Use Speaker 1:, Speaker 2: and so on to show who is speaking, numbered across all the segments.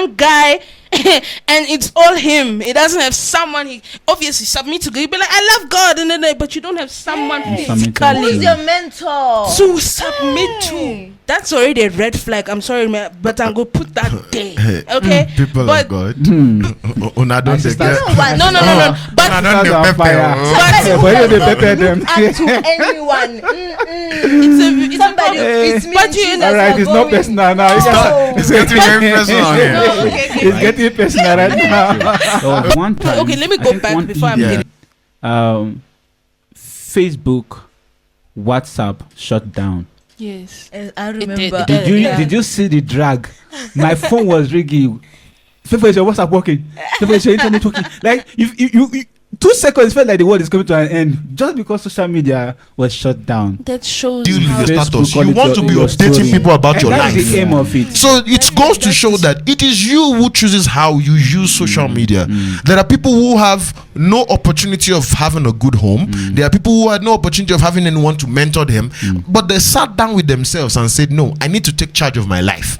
Speaker 1: one guy and it's all him. He doesn't have someone he obviously submit to. He'll be like, I love God, and but you don't have someone physically.
Speaker 2: Who's your mentor?
Speaker 1: To submit to. That's already a red flag. I'm sorry, man, but I'm gonna put that there. Okay?
Speaker 3: People
Speaker 1: but
Speaker 3: of God. Una don't take
Speaker 1: no. But
Speaker 3: I don't know
Speaker 2: up to anyone.
Speaker 1: It's
Speaker 2: Somebody. It's me.
Speaker 1: But you
Speaker 4: all right, it's not personal now.
Speaker 3: It's getting very personal here.
Speaker 1: No, okay.
Speaker 4: It's getting personal right now.
Speaker 5: One time,
Speaker 1: Okay, let me go back before I'm
Speaker 3: yeah.
Speaker 1: getting.
Speaker 5: Facebook, WhatsApp shut down.
Speaker 1: Yes.
Speaker 2: I remember.
Speaker 5: Did you see the drag? My phone was ringing. People, is your WhatsApp working? People, is your internet working? Like you 2 seconds felt like the world is coming to an end just because social media was shut down.
Speaker 1: That shows
Speaker 3: Deal with
Speaker 1: how
Speaker 3: your status.
Speaker 5: Facebook
Speaker 3: You want to be
Speaker 5: your
Speaker 3: updating
Speaker 5: story.
Speaker 3: people about
Speaker 5: And
Speaker 3: your
Speaker 5: that's
Speaker 3: life.
Speaker 5: the aim of it.
Speaker 3: So it goes to show that it is you who chooses how you use social media. There are people who have no opportunity of having a good home. There are people who had no opportunity of having anyone to mentor them, but they sat down with themselves and said, no, I need to take charge of my life.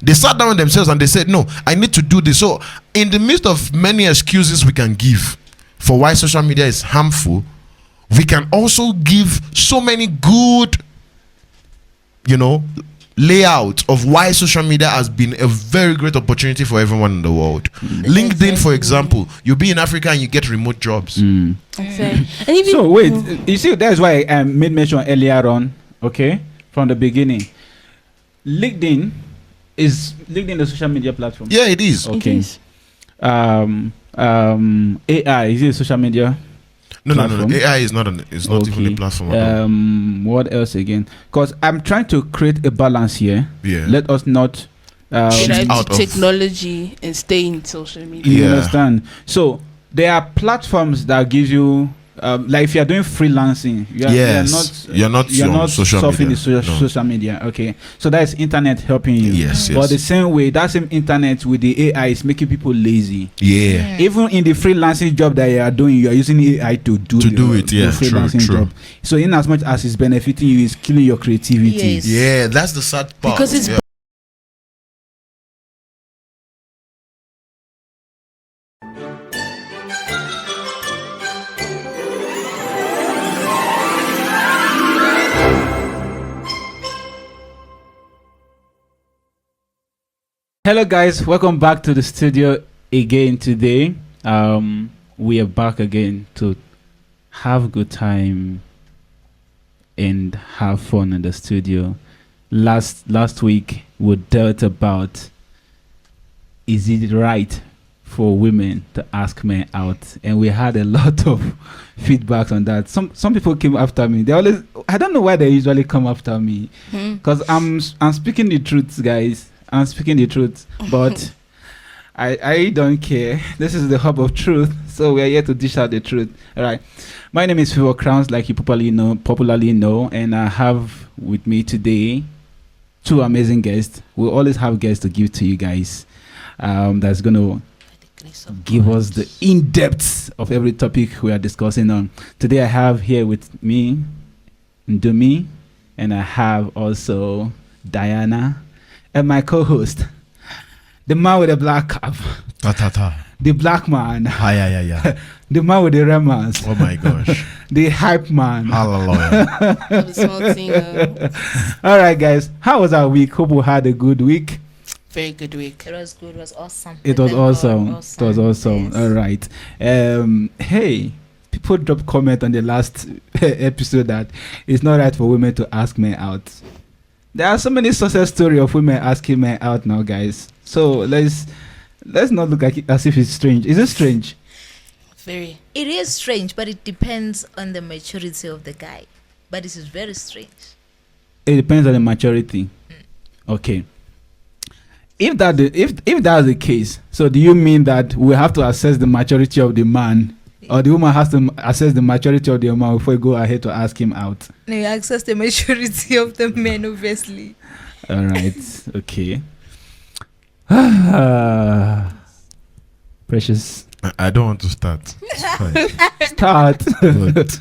Speaker 3: They sat down with themselves and they said, no, I need to do this. So in the midst of many excuses we can give for why social media is harmful, we can also give so many good, layout of why social media has been a very great opportunity for everyone in the world. LinkedIn, for example, you'll be in Africa and you get remote jobs.
Speaker 1: Exactly. And even
Speaker 5: So wait, you see, that's why I made mention earlier on, okay, from the beginning. LinkedIn is a social media platform.
Speaker 3: Yeah, it is.
Speaker 5: Okay.
Speaker 1: It is.
Speaker 5: AI, is it a social media?
Speaker 3: No.
Speaker 5: platform?
Speaker 3: AI is not it's not even a platform at all.
Speaker 5: What else again? Because I'm trying to create a balance here.
Speaker 3: Yeah.
Speaker 5: Let us not
Speaker 1: Try
Speaker 3: out of-
Speaker 1: technology and stay in social media.
Speaker 5: you
Speaker 3: Yeah.
Speaker 5: understand. So there are platforms that give you like if you're doing freelancing, you're not
Speaker 3: social
Speaker 5: surfing
Speaker 3: media.
Speaker 5: the
Speaker 3: No.
Speaker 5: social media. Okay, so that's internet helping you.
Speaker 3: Yes,
Speaker 5: But
Speaker 3: yes.
Speaker 5: the same way, that same internet with the AI is making people lazy.
Speaker 3: Yeah.
Speaker 5: Even in the freelancing job that you are doing, you are using AI to do
Speaker 3: it, yeah,
Speaker 5: your freelancing
Speaker 3: true.
Speaker 5: job. So in as much as it's benefiting you, it's killing your creativity.
Speaker 2: Yes.
Speaker 3: Yeah, that's the sad part.
Speaker 1: Because it's
Speaker 3: yeah.
Speaker 5: Hello guys, welcome back to the studio again today. We are back again to have a good time and have fun in the studio. Last week we dealt about, is it right for women to ask men out, and we had a lot of feedback on that. Some people came after me. I don't know why they usually come after me, because I'm speaking the truth, guys. I'm speaking the truth, but I don't care. This is the hub of truth, so we are here to dish out the truth. All right. My name is Phil Crowns, like you popularly know, and I have with me today 2 amazing guests. We always have guests to give to you guys. That's gonna give us the in-depth of every topic we are discussing on. Today I have here with me Ndumi, and I have also Diana, and my co-host, the man with the black cap, the black man,
Speaker 3: Yeah.
Speaker 5: the man with the remans,
Speaker 3: Oh my gosh.
Speaker 5: the hype man.
Speaker 3: Hallelujah.
Speaker 1: The small thing,
Speaker 5: All right, guys, how was our week? Hope we had a good week.
Speaker 1: very good week.
Speaker 2: It was good. It was awesome.
Speaker 5: It was
Speaker 2: Thank God,
Speaker 5: awesome. It was awesome.
Speaker 2: Yes.
Speaker 5: All right. Hey, people dropped comment on the last episode that it's not right for women to ask men out. There are so many success stories of women asking men out now, guys. So let's not look at it as if it's strange. Is it strange?
Speaker 1: Very.
Speaker 2: It is strange, but it depends on the maturity of the guy. But this is very strange.
Speaker 5: It depends on the maturity. Okay. If that's the case, so do you mean that we have to assess the maturity of the man, or the woman has to assess the maturity of the man before we go ahead to ask him out?
Speaker 2: No, you access the maturity of the men, obviously.
Speaker 5: All right. Okay. Precious.
Speaker 3: I don't want to start. It's fine.
Speaker 5: Start.
Speaker 3: But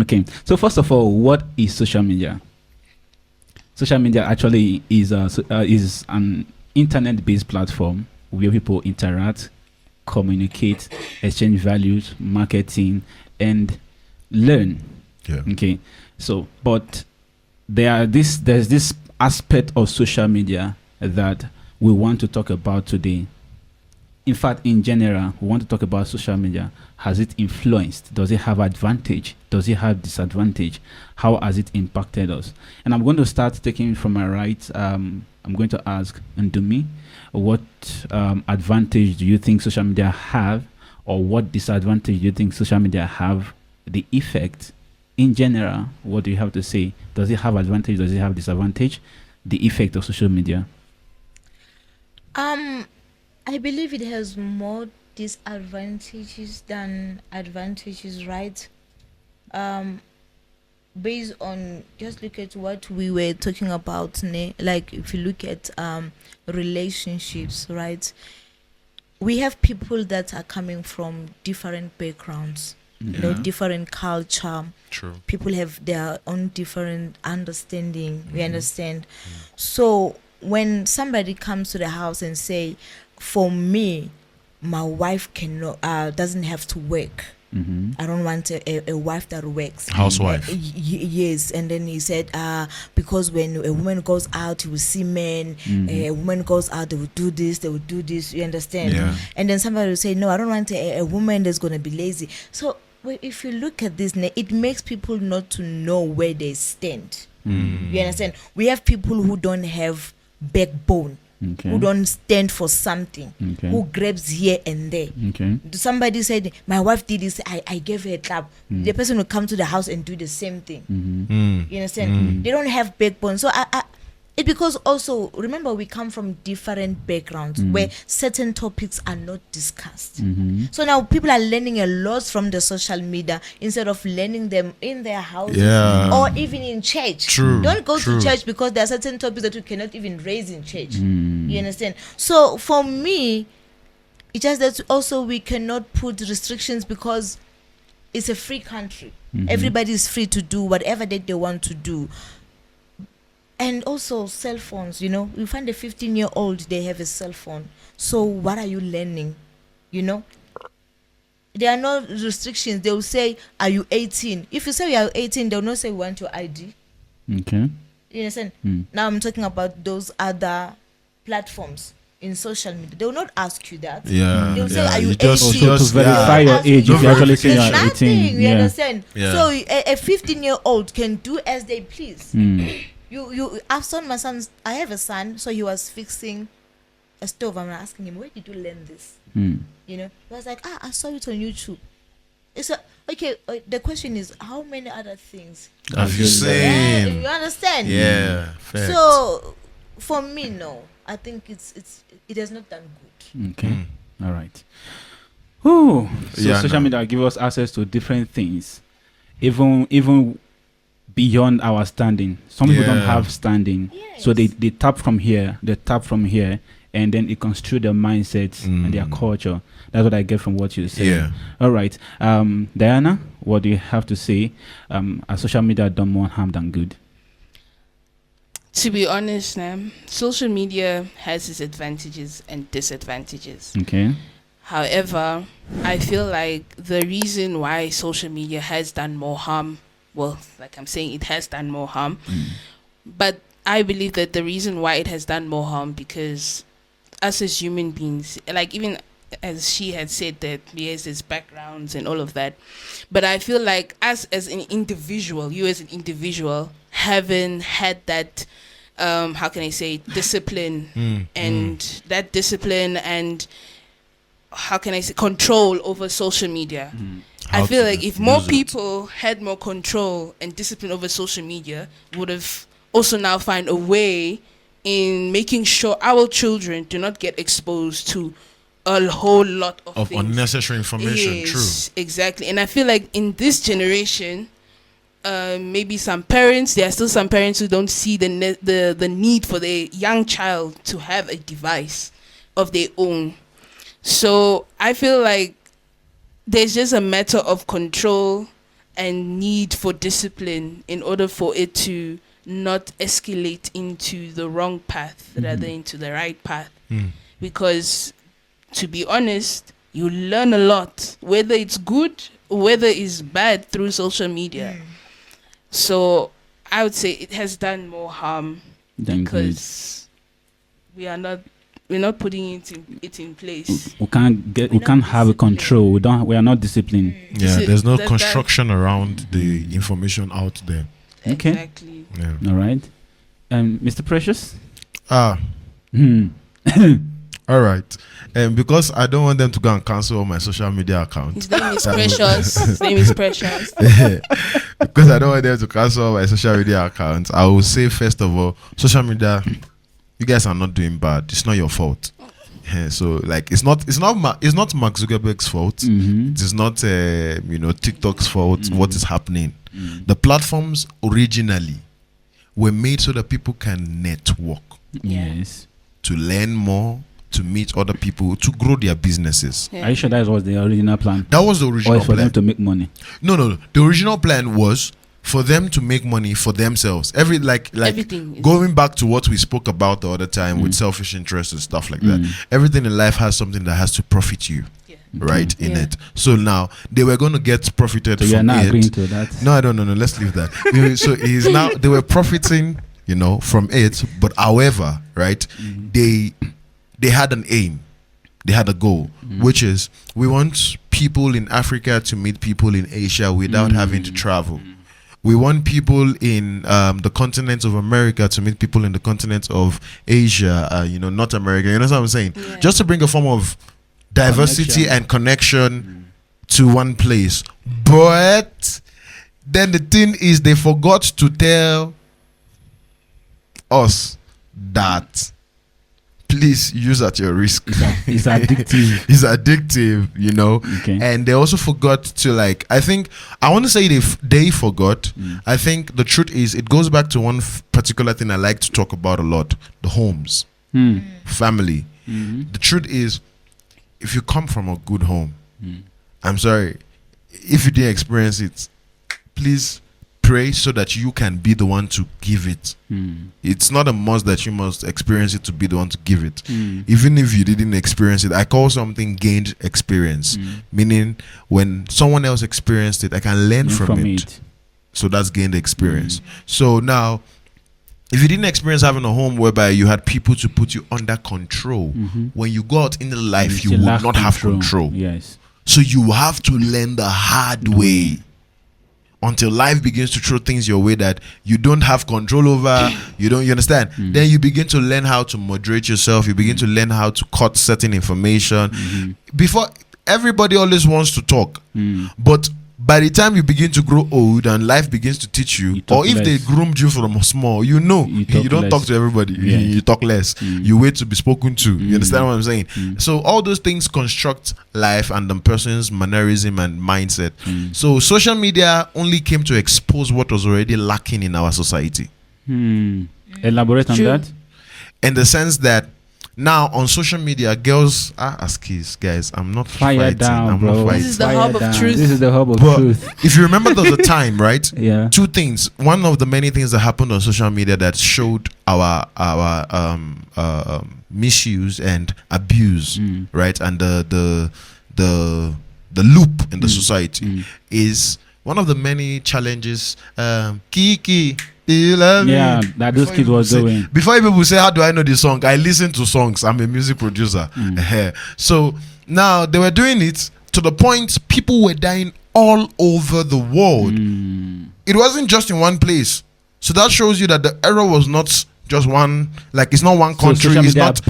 Speaker 5: Okay. So first of all, what is social media? Social media actually is an internet-based platform where people interact, communicate, exchange values, marketing, and learn.
Speaker 3: Yeah.
Speaker 5: Okay. So, but there's this aspect of social media that we want to talk about today. In fact, in general, we want to talk about social media. Has it influenced? Does it have advantage? Does it have disadvantage? How has it impacted us? And I'm going to start taking from my right. I'm going to ask Ndumi, what advantage do you think social media have, or what disadvantage do you think social media have? The effect, in general, what do you have to say? Does it have advantage? Does it have disadvantage? The effect of social media.
Speaker 2: I believe it has more disadvantages than advantages, right? Based on, just look at what we were talking about, like if you look at relationships, right? We have people that are coming from different backgrounds, different culture.
Speaker 3: True.
Speaker 2: People have their own different understanding. We understand. So when somebody comes to the house and say, for me, my wife cannot doesn't have to work. I don't want a wife that works.
Speaker 3: Housewife.
Speaker 2: Yes. And then he said, because when a woman goes out, you will see men. A woman goes out, they will do this, they will do this. You understand?
Speaker 3: Yeah.
Speaker 2: And then somebody will say, no, I don't want a woman that's going to be lazy. So if you look at this, it makes people not to know where they stand. You understand? We have people who don't have backbone.
Speaker 5: Okay.
Speaker 2: Who don't stand for something, who grabs here and there. Somebody said, my wife did this, I gave her a clap. The person will come to the house and do the same thing. You understand? They don't have backbone. So it because also, remember, we come from different backgrounds where certain topics are not discussed. So now people are learning a lot from the social media instead of learning them in their houses or even in church.
Speaker 3: True.
Speaker 2: Don't go to church because there are certain topics that you cannot even raise in church. You understand? So for me, it's just that also we cannot put restrictions because it's a free country. Everybody is free to do whatever that they want to do. And also cell phones, you find a 15-year-old, they have a cell phone. So what are you learning? There are no restrictions. They will say, are you 18? If you say you are 18, they will not say, we want your ID.
Speaker 5: Okay.
Speaker 2: You understand? Now I'm talking about those other platforms in social media. They will not ask you that.
Speaker 3: Yeah.
Speaker 2: They will say, are you 18?
Speaker 3: just
Speaker 5: To verify your age, if you actually say you are
Speaker 2: Nothing,
Speaker 5: 18.
Speaker 2: you understand?
Speaker 3: Yeah.
Speaker 2: So a 15-year-old can do as they please. My son, I have a son, so he was fixing a stove. I'm asking him, where did you learn this? He was like, I saw it on YouTube. It's okay. The question is, how many other things
Speaker 3: have you
Speaker 2: yeah,
Speaker 3: seen?
Speaker 2: you understand?
Speaker 3: Yeah. Fact.
Speaker 2: So for me, no, I think it has not done good.
Speaker 5: Okay. All right. So
Speaker 3: Yeah,
Speaker 5: social media give us access to different things, even beyond our standing. Some people don't have standing, so they tap from here, and then it construe their mindsets and their culture. That's what I get from what you say.
Speaker 3: Yeah.
Speaker 5: All right. Diana, what do you have to say? Has social media done more harm than good?
Speaker 1: To be honest, social media has its advantages and disadvantages.
Speaker 5: Okay.
Speaker 1: However, I feel like the reason why social media has done more harm, well, like I'm saying, it has done more harm. But I believe that the reason why it has done more harm, because us as human beings, like even as she had said that yes, there's backgrounds and all of that. But I feel like us as an individual, you as an individual, haven't had that, how can I say, discipline that discipline and how can I say, control over social media. I feel like if more people had more control and discipline over social media, would have also now find a way in making sure our children do not get exposed to a whole lot of things.
Speaker 3: Unnecessary information.
Speaker 1: Yes, true. Exactly. And I feel like in this generation, maybe there are still some parents who don't see the need for their young child to have a device of their own. So I feel like there's just a matter of control and need for discipline in order for it to not escalate into the wrong path rather into the right path. Because to be honest, you learn a lot, whether it's good or whether it's bad, through social media. So I would say it has done more harm because we're not putting it in place.
Speaker 5: We can't have a control. We are not disciplined.
Speaker 3: Yeah, there's no construction around the information out there.
Speaker 5: Okay.
Speaker 1: Exactly.
Speaker 3: Yeah.
Speaker 5: All right. Mr. Precious?
Speaker 3: All right. Because I don't want them to go and cancel all my social media accounts.
Speaker 1: His name is Precious. His name is Precious.
Speaker 3: Because I don't want them to cancel all my social media accounts, I will say, first of all, social media, you guys are not doing bad. It's not your fault. So like it's not Mark Zuckerberg's fault. It is not TikTok's fault. What is happening? The platforms originally were made so that people can network.
Speaker 5: Yes.
Speaker 3: To learn more, to meet other people, to grow their businesses.
Speaker 5: Are you sure that was the original plan?
Speaker 3: That was the original
Speaker 5: or for
Speaker 3: plan.
Speaker 5: them to make money?
Speaker 3: No. The original plan was for them to make money for themselves.
Speaker 1: Everything
Speaker 3: going back to what we spoke about the other time with selfish interests and stuff like that. Everything in life has something that has to profit you. Right in it. So now they were going to get profited from it.
Speaker 5: You're not agreeing to that?
Speaker 3: No, I don't know. Let's leave that. So is now they were profiting, from it. But however, right, they had an aim. They had a goal, which is we want people in Africa to meet people in Asia without having to travel. We want people in the continent of America to meet people in the continent of Asia, North America. You know what I'm saying? Yeah. Just to bring a form of diversity and connection to one place. But then the thing is, they forgot to tell us that please use at your risk.
Speaker 5: It's addictive.
Speaker 3: It's addictive,
Speaker 5: Okay.
Speaker 3: And they also forgot to I want to say they forgot. I think the truth is it goes back to one particular thing I like to talk about a lot: the homes, family. The truth is, if you come from a good home, I'm sorry, if you didn't experience it, please pray so that you can be the one to give it. It's not a must that you must experience it to be the one to give it. Even if you didn't experience it, I call something gained experience, meaning when someone else experienced it, I can learn from it. So that's gained experience. So now, if you didn't experience having a home whereby you had people to put you under control, when you go out in the life, you will not have control.
Speaker 5: Yes.
Speaker 3: So you have to learn the hard way until life begins to throw things your way that you don't have control over. You understand? Then you begin to learn how to moderate yourself. You begin to learn how to cut certain information. Before, everybody always wants to talk, but by the time you begin to grow old and life begins to teach you, or if they groomed you from small, you don't talk to everybody. You talk less. You wait to be spoken to. You understand what I'm saying? So all those things construct life and the person's mannerism and mindset. So social media only came to expose what was already lacking in our society.
Speaker 5: Elaborate on that.
Speaker 3: In the sense that now on social media, girls are as kids, guys. I'm not
Speaker 5: fire
Speaker 3: fighting.
Speaker 5: down,
Speaker 3: I'm
Speaker 5: bro.
Speaker 3: not fighting.
Speaker 1: This is the hub of truth.
Speaker 5: This is the hub of
Speaker 3: But
Speaker 5: truth.
Speaker 3: if you remember, there was a time, right?
Speaker 5: Yeah.
Speaker 3: Two things. One of the many things that happened on social media that showed our misuse and abuse, right? And the loop in the society is one of the many challenges. Kiki.
Speaker 5: Yeah, that those kids was doing.
Speaker 3: Before people say, how do I know this song? I listen to songs. I'm a music producer. So now they were doing it to the point people were dying all over the world. It wasn't just in one place. So that shows you that the error was not just one, it's not one country. It's not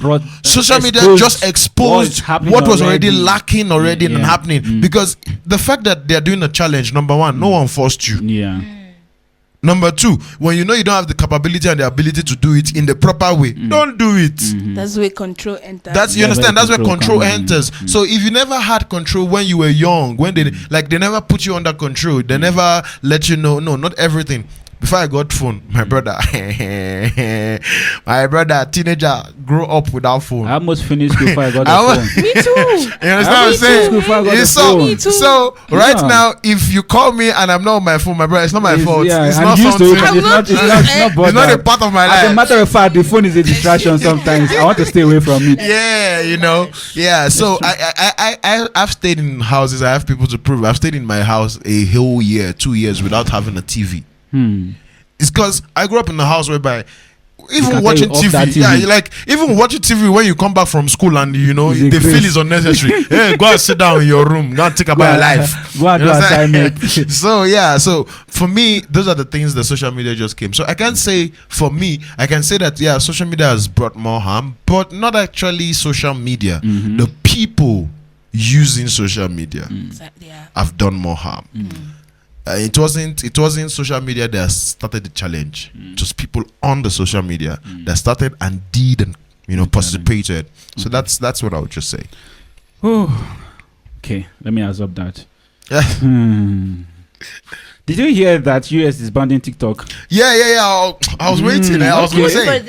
Speaker 3: social media just exposed what was already lacking and happening. Because the fact that they're doing a challenge, number one, no one forced you.
Speaker 5: Yeah.
Speaker 3: Number two, when you know you don't have the capability and the ability to do it in the proper way, don't do it.
Speaker 1: That's where control enters.
Speaker 3: You understand? That's where control enters. So if you never had control when you were young, when they never put you under control, they never let you know. No, not everything. before I got phone, my brother, teenager, grew up without phone.
Speaker 5: I almost finished school before I got the phone.
Speaker 1: Me too.
Speaker 3: You understand what I'm saying? So right now, if you call me and I'm not on my phone, my brother, it's not my fault.
Speaker 5: Yeah,
Speaker 3: it's
Speaker 5: I'm
Speaker 3: not
Speaker 5: used to
Speaker 3: something.
Speaker 5: it. It's not
Speaker 3: a part of my
Speaker 5: As a
Speaker 3: life.
Speaker 5: matter of fact, the phone is a distraction sometimes. I want to stay away from it.
Speaker 3: Yeah, you know. Yeah. So I've stayed in houses. I have people to prove. I've stayed in my house a whole year, 2 years without having a TV. It's because I grew up in a house whereby even watching TV, yeah, you like even watching TV when you come back from school and you know they feel it's unnecessary. Hey, go and sit down in your room, go and think about your life.
Speaker 5: Go and do assignment.
Speaker 3: So for me, those are the things that social media just came. So I can say for me, I can say that social media has brought more harm, but not actually social media. The people using social media have done more harm. It wasn't social media that started the challenge. Just people on the social media that started and did and participated. So that's what I would just say.
Speaker 5: Okay, let me absorb that.
Speaker 3: Yeah.
Speaker 5: Did you hear that US is banning TikTok?
Speaker 3: Yeah. I was waiting. I was going to say.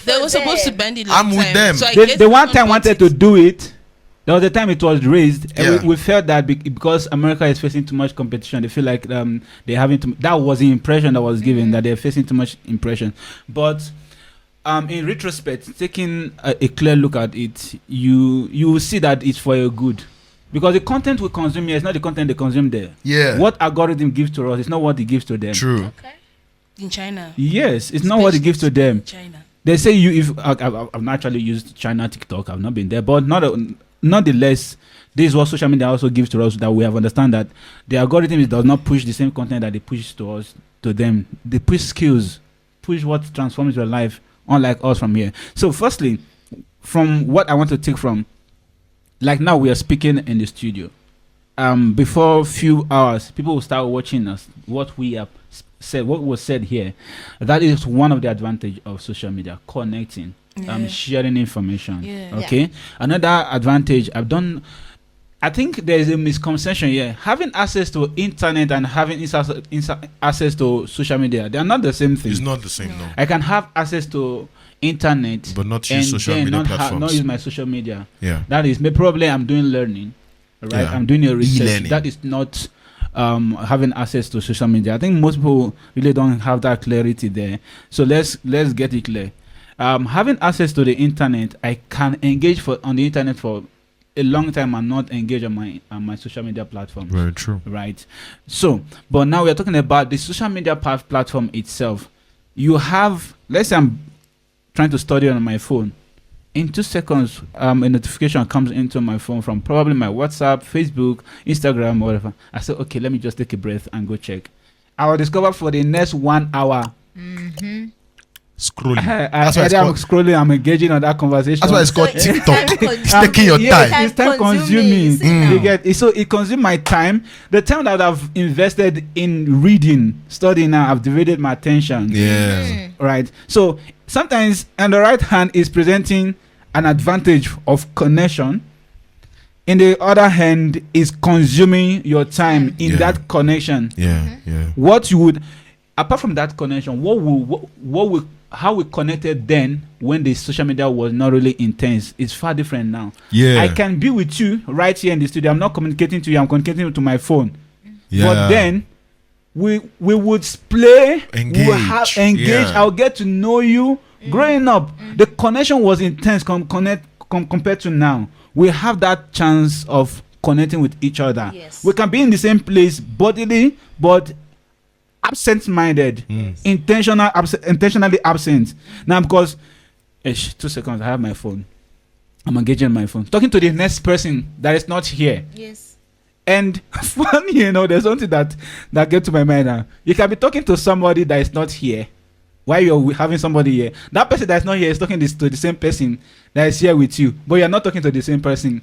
Speaker 1: They were supposed to ban it.
Speaker 3: I'm with them.
Speaker 1: So
Speaker 5: the one time wanted to do it. There was the time it was raised, and we felt that because America is facing too much competition, they feel like they're having to. That was the impression that was given, that they're facing too much impression. But in retrospect, taking a clear look at it, you will see that it's for your good, because the content we consume here is not the content they consume there.
Speaker 3: Yeah.
Speaker 5: What algorithm gives to us is not what it gives to them.
Speaker 3: True.
Speaker 1: Okay. In China.
Speaker 5: Yes, it's not what it gives to them.
Speaker 1: China.
Speaker 5: They say I've not actually used China TikTok. I've not been there, but nonetheless, this is what social media also gives to us, that we have understand that the algorithm does not push the same content that they push to us, to them. They push skills, push what transforms your life, unlike us from here. So firstly, from what I want to take from, like now we are speaking in the studio. Before a few hours, people will start watching us, what we have said, what was said here. That is one of the advantage of social media, connecting. Sharing information. Okay. Another advantage I think there is a misconception here. Having access to internet and having access to social media, they are not the same thing.
Speaker 3: It's not the same, no.
Speaker 5: I can have access to internet,
Speaker 3: but not use social media platforms.
Speaker 5: Not use my social media.
Speaker 3: Yeah.
Speaker 5: That is probably I'm doing learning, right?
Speaker 3: Yeah.
Speaker 5: I'm doing a research.
Speaker 3: E-learning.
Speaker 5: That is not having access to social media. I think most people really don't have that clarity there. So let's get it clear. Having access to the internet, I can engage on the internet for a long time and not engage on my social media platform.
Speaker 3: Very true.
Speaker 5: Right. So, but now we're talking about the social media platform itself. You have, let's say I'm trying to study on my phone. In 2 seconds, a notification comes into my phone from probably my WhatsApp, Facebook, Instagram, whatever. I say, okay, let me just take a breath and go check. I will discover for the next 1 hour.
Speaker 3: Scrolling.
Speaker 5: I'm scrolling. I'm engaging on that conversation.
Speaker 3: That's why it's called TikTok. It's taking your time.
Speaker 5: It's time consuming. You get it. So it consumes my time. The time that I've invested in reading, studying, now I've divided my attention.
Speaker 3: Yeah.
Speaker 5: Right. So sometimes on the right hand is presenting an advantage of connection. In the other hand is consuming your time in that connection.
Speaker 3: Yeah.
Speaker 5: What you would, apart from that connection, how we connected then when the social media was not really intense is far different now.
Speaker 3: Yeah.
Speaker 5: I can be with you right here in the studio. I'm not communicating to you. I'm communicating to my phone.
Speaker 3: Yeah.
Speaker 5: But then we would play.
Speaker 3: Engage.
Speaker 5: We will engage.
Speaker 3: Yeah.
Speaker 5: I'll get to know you. Growing up, the connection was intense compared to now. We have that chance of connecting with each other.
Speaker 2: Yes.
Speaker 5: We can be in the same place bodily, but absent-minded, intentionally absent. Now, because 2 seconds, I have my phone. I'm engaging my phone, talking to the next person that is not here.
Speaker 2: Yes.
Speaker 5: And funny, there's something that gets to my mind now. You can be talking to somebody that is not here while you're having somebody here. That person that is not here is talking to the same person that is here with you, but you're not talking to the same person.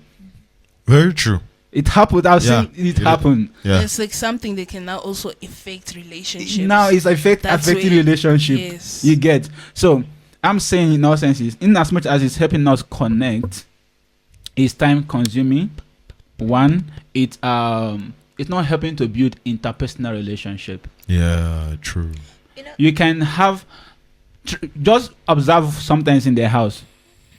Speaker 3: Very true.
Speaker 5: It happened. I've seen it happen.
Speaker 3: Yeah.
Speaker 1: It's like something that can now also affect relationships.
Speaker 5: Now it's affecting relationship.
Speaker 1: Yes.
Speaker 5: You get. So I'm saying in all senses, in as much as it's helping us connect, it's time consuming. One, it it's not helping to build interpersonal relationship.
Speaker 3: Yeah, true.
Speaker 5: You can have just observe sometimes in their house,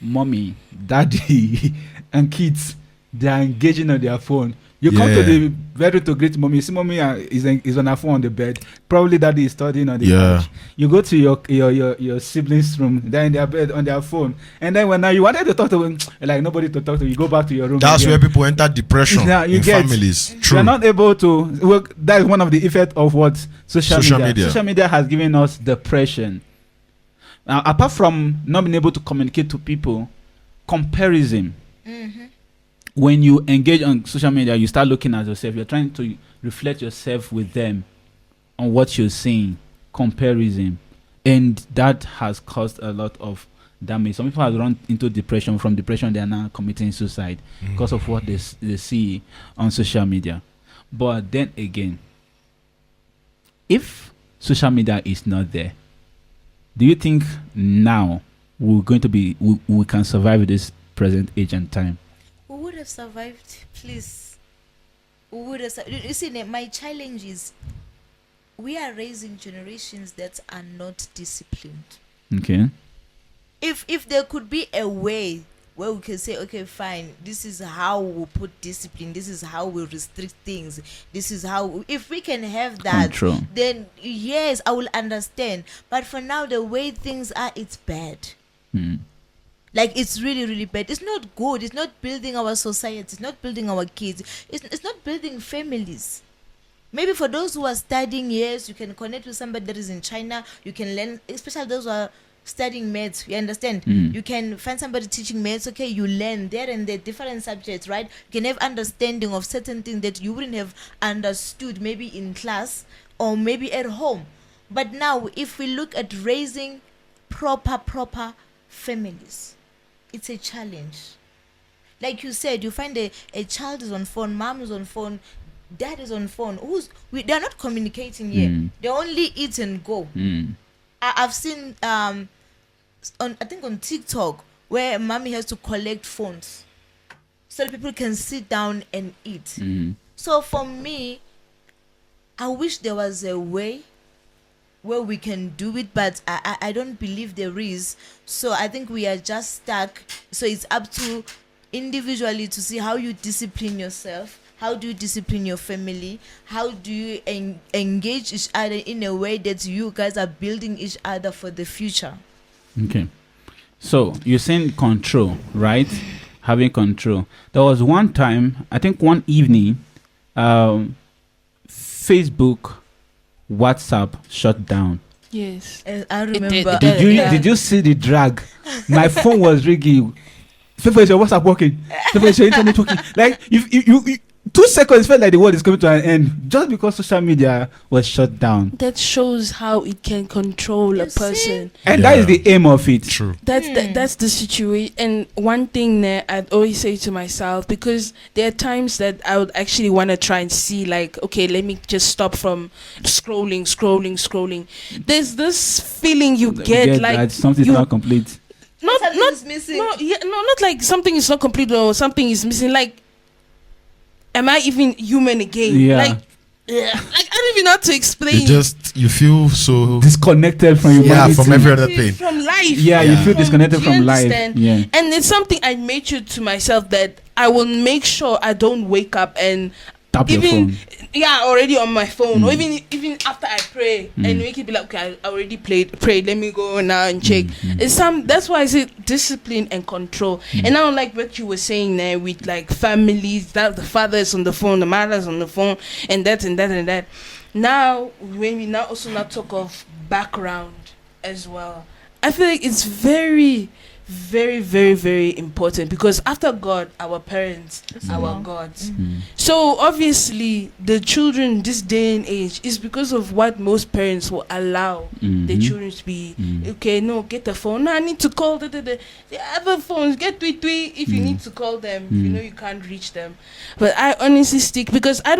Speaker 5: mommy, daddy, and kids, they are engaging on their phone. You come to the bedroom to greet mommy. You see mommy is on her phone on the bed. Probably daddy is studying on the couch. You go to your siblings' room. They're in their bed on their phone. And then when you wanted to talk to them, like nobody to talk to, you go back to your room.
Speaker 3: That's where people enter depression in families. True.
Speaker 5: You're not able to work. That is one of the effects of what social media. Social media has given us depression. Now, apart from not being able to communicate to people, comparison. When you engage on social media, you start looking at yourself. You're trying to reflect yourself with them on what you're seeing, comparison. And that has caused a lot of damage. Some people have run into depression. From depression, they are now committing suicide because of what they see on social media. But then again, if social media is not there, do you think now we can survive this present age and time?
Speaker 2: We would have survived, please. We would have. You see, my challenge is we are raising generations that are not disciplined.
Speaker 5: Okay.
Speaker 2: If there could be a way where we can say, okay, fine, this is how we put discipline, this is how we restrict things, this is how, if we can have that,
Speaker 5: control,
Speaker 2: then yes, I will understand. But for now, the way things are, it's bad. Like, it's really, really bad. It's not good. It's not building our society. It's not building our kids. It's not building families. Maybe for those who are studying, yes, you can connect with somebody that is in China. You can learn, especially those who are studying maths. You understand? You can find somebody teaching maths. Okay, you learn there and there, different subjects, right? You can have understanding of certain things that you wouldn't have understood maybe in class or maybe at home. But now, if we look at raising proper families, it's a challenge. Like you said, you find a child is on phone, mom is on phone, dad is on phone. They're not communicating yet. They only eat and go. I've seen I think on TikTok where mommy has to collect phones so that people can sit down and eat. So for me, I wish there was a way where we can do it, but I don't believe there is. So I think we are just stuck. So it's up to individually to see how you discipline yourself, how do you discipline your family, how do you engage each other in a way that you guys are building each other for the future.
Speaker 5: Okay, so you're saying control, right? Having control. There was one time, I think one evening, Facebook, WhatsApp shut down.
Speaker 1: Yes,
Speaker 2: I remember.
Speaker 5: Did you see the drag? My phone was ringing. Is your WhatsApp working? Is your internet working? Like, you 2 seconds felt like the world is coming to an end just because social media was shut down.
Speaker 1: That shows how it can control a person.
Speaker 5: And that is the aim of it.
Speaker 3: True.
Speaker 1: That's the situation. And one thing that I'd always say to myself, because there are times that I would actually want to try and see, like, okay, let me just stop from scrolling. There's this feeling you get like
Speaker 5: that something's not complete.
Speaker 2: Not missing.
Speaker 1: Not like something is not complete or something is missing. Like, am I even human again?
Speaker 5: Yeah.
Speaker 1: Like I don't even know how to explain.
Speaker 3: You feel so
Speaker 5: disconnected from humanity.
Speaker 3: Yeah, from every other thing.
Speaker 1: From life.
Speaker 5: Yeah, you feel disconnected from life. Yeah.
Speaker 1: And it's something I made sure to myself that I will make sure I don't wake up and
Speaker 5: tap your phone.
Speaker 1: Yeah, already on my phone. Or even after I pray and make it be like, okay, I already prayed, let me go now and check. It's that's why I say discipline and control. And I don't like what you were saying there with like families, that the father is on the phone, the mother is on the phone, and that and that and that. Now when we now also not talk of background as well, I feel like it's very, very, very, very important, because after God, our parents, our gods. So obviously the children this day and age is because of what most parents will allow the children to be. Okay, no, get the phone. No, I need to call the other phones. Get tweet if you need to call them. If you know you can't reach them. But I honestly stick, because I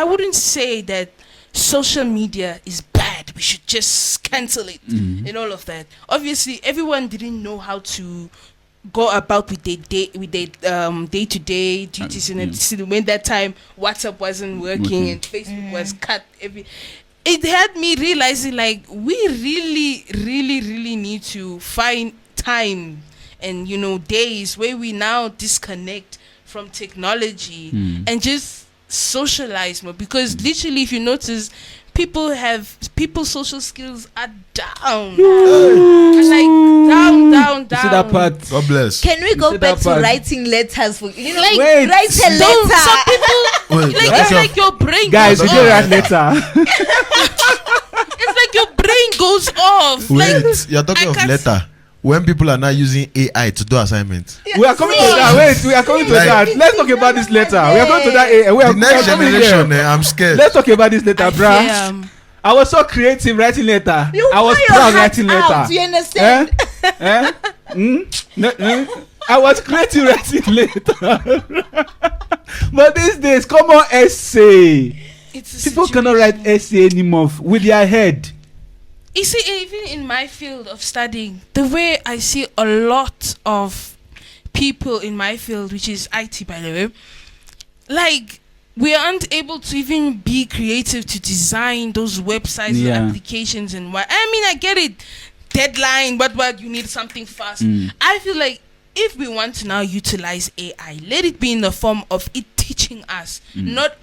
Speaker 1: wouldn't say that social media is bad, we should just cancel it and all of that. Obviously everyone didn't know how to go about with their day-to-day duties, and when that time WhatsApp wasn't working and Facebook was cut, it had me realizing like we really need to find time and days where we now disconnect from technology and just socialize more, because literally if you notice, people's social skills are down. Like down.
Speaker 5: You see that part?
Speaker 3: God bless.
Speaker 2: Can we go back to writing letters for
Speaker 5: Wait.
Speaker 2: write a letter?
Speaker 1: Some people it's like your brain
Speaker 5: Guys,
Speaker 1: goes
Speaker 5: we did
Speaker 1: off.
Speaker 5: write letter.
Speaker 1: It's like your brain goes off.
Speaker 3: Wait,
Speaker 1: Like,
Speaker 3: you're talking
Speaker 1: I
Speaker 3: of
Speaker 1: can't
Speaker 3: letter. When people are now using AI to do assignments.
Speaker 5: We are coming to that. Wait, we are coming to that. Let's talk about this letter. We are going to that. We are
Speaker 3: The next
Speaker 5: coming
Speaker 3: generation,
Speaker 5: there.
Speaker 3: I'm scared.
Speaker 5: Let's talk about this letter,
Speaker 1: I
Speaker 5: bruh.
Speaker 1: fear,
Speaker 5: I was so creative writing letter.
Speaker 2: You
Speaker 5: I was
Speaker 2: pour your
Speaker 5: proud
Speaker 2: heart
Speaker 5: writing
Speaker 2: out,
Speaker 5: letter.
Speaker 2: you understand?
Speaker 5: I was creative writing letter. But these days, come on, essay.
Speaker 1: it's a
Speaker 5: People cannot
Speaker 1: situation.
Speaker 5: write essay anymore with their head.
Speaker 1: You see, even in my field of studying, the way I see a lot of people in my field, which is IT, by the way, like we aren't able to even be creative to design those websites and applications and what. I mean, I get it, deadline, but you need something fast. I feel like if we want to now utilize AI, let it be in the form of it teaching us, not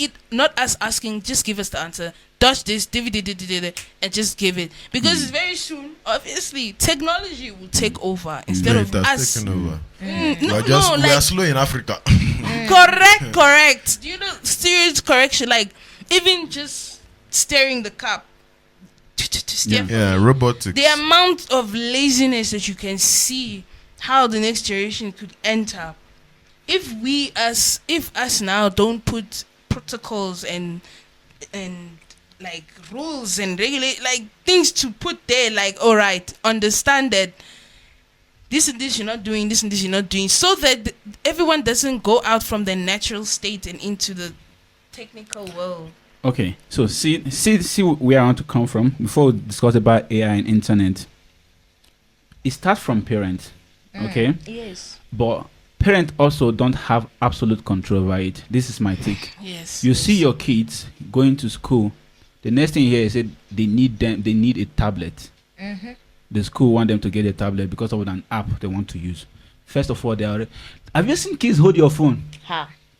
Speaker 1: us asking, just give us the answer. Dodge this, and just give it, because very soon, obviously, technology will take over instead of us.
Speaker 3: Taken over.
Speaker 1: No,
Speaker 3: we
Speaker 1: like,
Speaker 3: are slow in Africa.
Speaker 1: correct. Do you know serious correction? Like even just steering the cup.
Speaker 3: Yeah, robotics.
Speaker 1: The amount of laziness that you can see, how the next generation could enter, if us now don't put protocols and like rules and regulate, like things to put there, like all right, understand that this and this you're not doing, this and this you're not doing, so that everyone doesn't go out from their natural state and into the technical world.
Speaker 5: Okay, so see where I want to come from before we discuss about AI and internet. It starts from parents, okay?
Speaker 2: Yes.
Speaker 5: But parents also don't have absolute control over it. This is my take.
Speaker 1: Yes.
Speaker 5: You see your kids going to school. The next thing here is that they need a tablet. The school want them to get a tablet because of an app they want to use. First of all, have you seen kids hold your phone?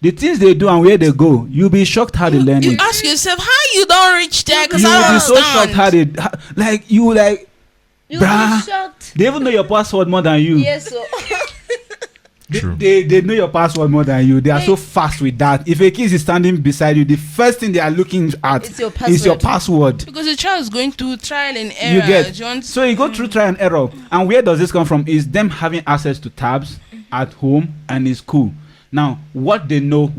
Speaker 5: The things they do and where they go, you'll be shocked how they learn
Speaker 1: You
Speaker 5: it.
Speaker 1: ask yourself how you don't reach there, because
Speaker 5: You'll
Speaker 1: I don't
Speaker 5: be so shocked how
Speaker 1: understand.
Speaker 5: you
Speaker 2: You'll
Speaker 5: bruh.
Speaker 2: be shocked.
Speaker 5: They even know your password more than you.
Speaker 2: Yes, so
Speaker 3: True.
Speaker 5: They know your password more than you. They are so fast with that. If a kid is standing beside you, the first thing they are looking at
Speaker 2: It's your
Speaker 5: is your
Speaker 2: password.
Speaker 5: password.
Speaker 1: Because the child is going through trial and error.
Speaker 5: You get.
Speaker 1: Do you want-
Speaker 5: So you go through trial and error. And where does this come from? Is them having access to tabs at home and in school. Now, what they know,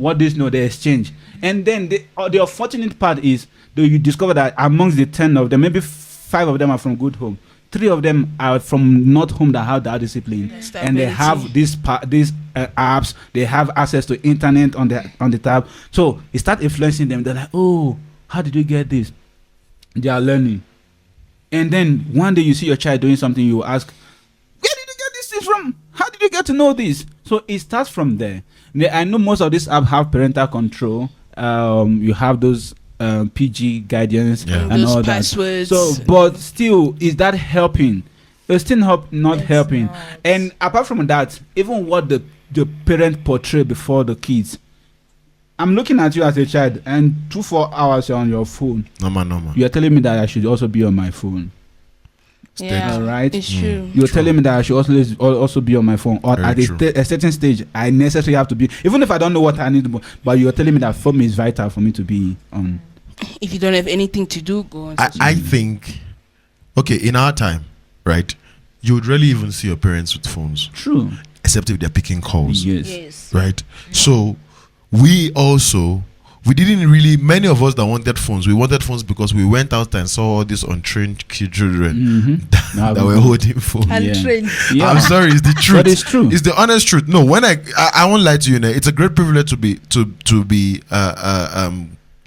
Speaker 5: they exchange. And then the unfortunate part is, though, you discover that amongst the 10 of them, maybe 5 of them are from good home. 3 of them are from not home that have that discipline, and they have these apps. They have access to internet on the tab. So it start influencing them. They're like, oh, how did you get this? They are learning, and then one day you see your child doing something, you ask, where did you get this thing from? How did you get to know this? So it starts from there. I know most of these apps have parental control. You have those PG guidance and
Speaker 1: those
Speaker 5: all
Speaker 1: passwords.
Speaker 5: that. So, but still, is that helping? It's still not helping.
Speaker 2: not.
Speaker 5: And apart from that, even what the parent portray before the kids. I'm looking at you as a child, and 2-4 hours you're on your phone.
Speaker 3: No.
Speaker 5: You are telling me that I should also be on my phone.
Speaker 1: Yeah,
Speaker 5: All right.
Speaker 1: it's true.
Speaker 5: You're telling me that I should also be on my phone, or
Speaker 3: Very
Speaker 5: at
Speaker 3: true.
Speaker 5: a certain stage, I necessarily have to be, even if I don't know what I need to do. But you're telling me that phone is vital for me to be on.
Speaker 1: If you don't have anything to do, go on.
Speaker 3: I think, okay, in our time, right, you would rarely even see your parents with phones,
Speaker 5: True.
Speaker 3: except if they're picking calls,
Speaker 2: yes.
Speaker 3: right? So we didn't really, many of us that wanted phones, we wanted phones because we went out and saw all these untrained children that were holding phones.
Speaker 2: Untrained.
Speaker 5: Yeah.
Speaker 3: I'm sorry, it's the truth.
Speaker 5: But it's true.
Speaker 3: It's the honest truth. No, when I won't lie to you, it's a great privilege to be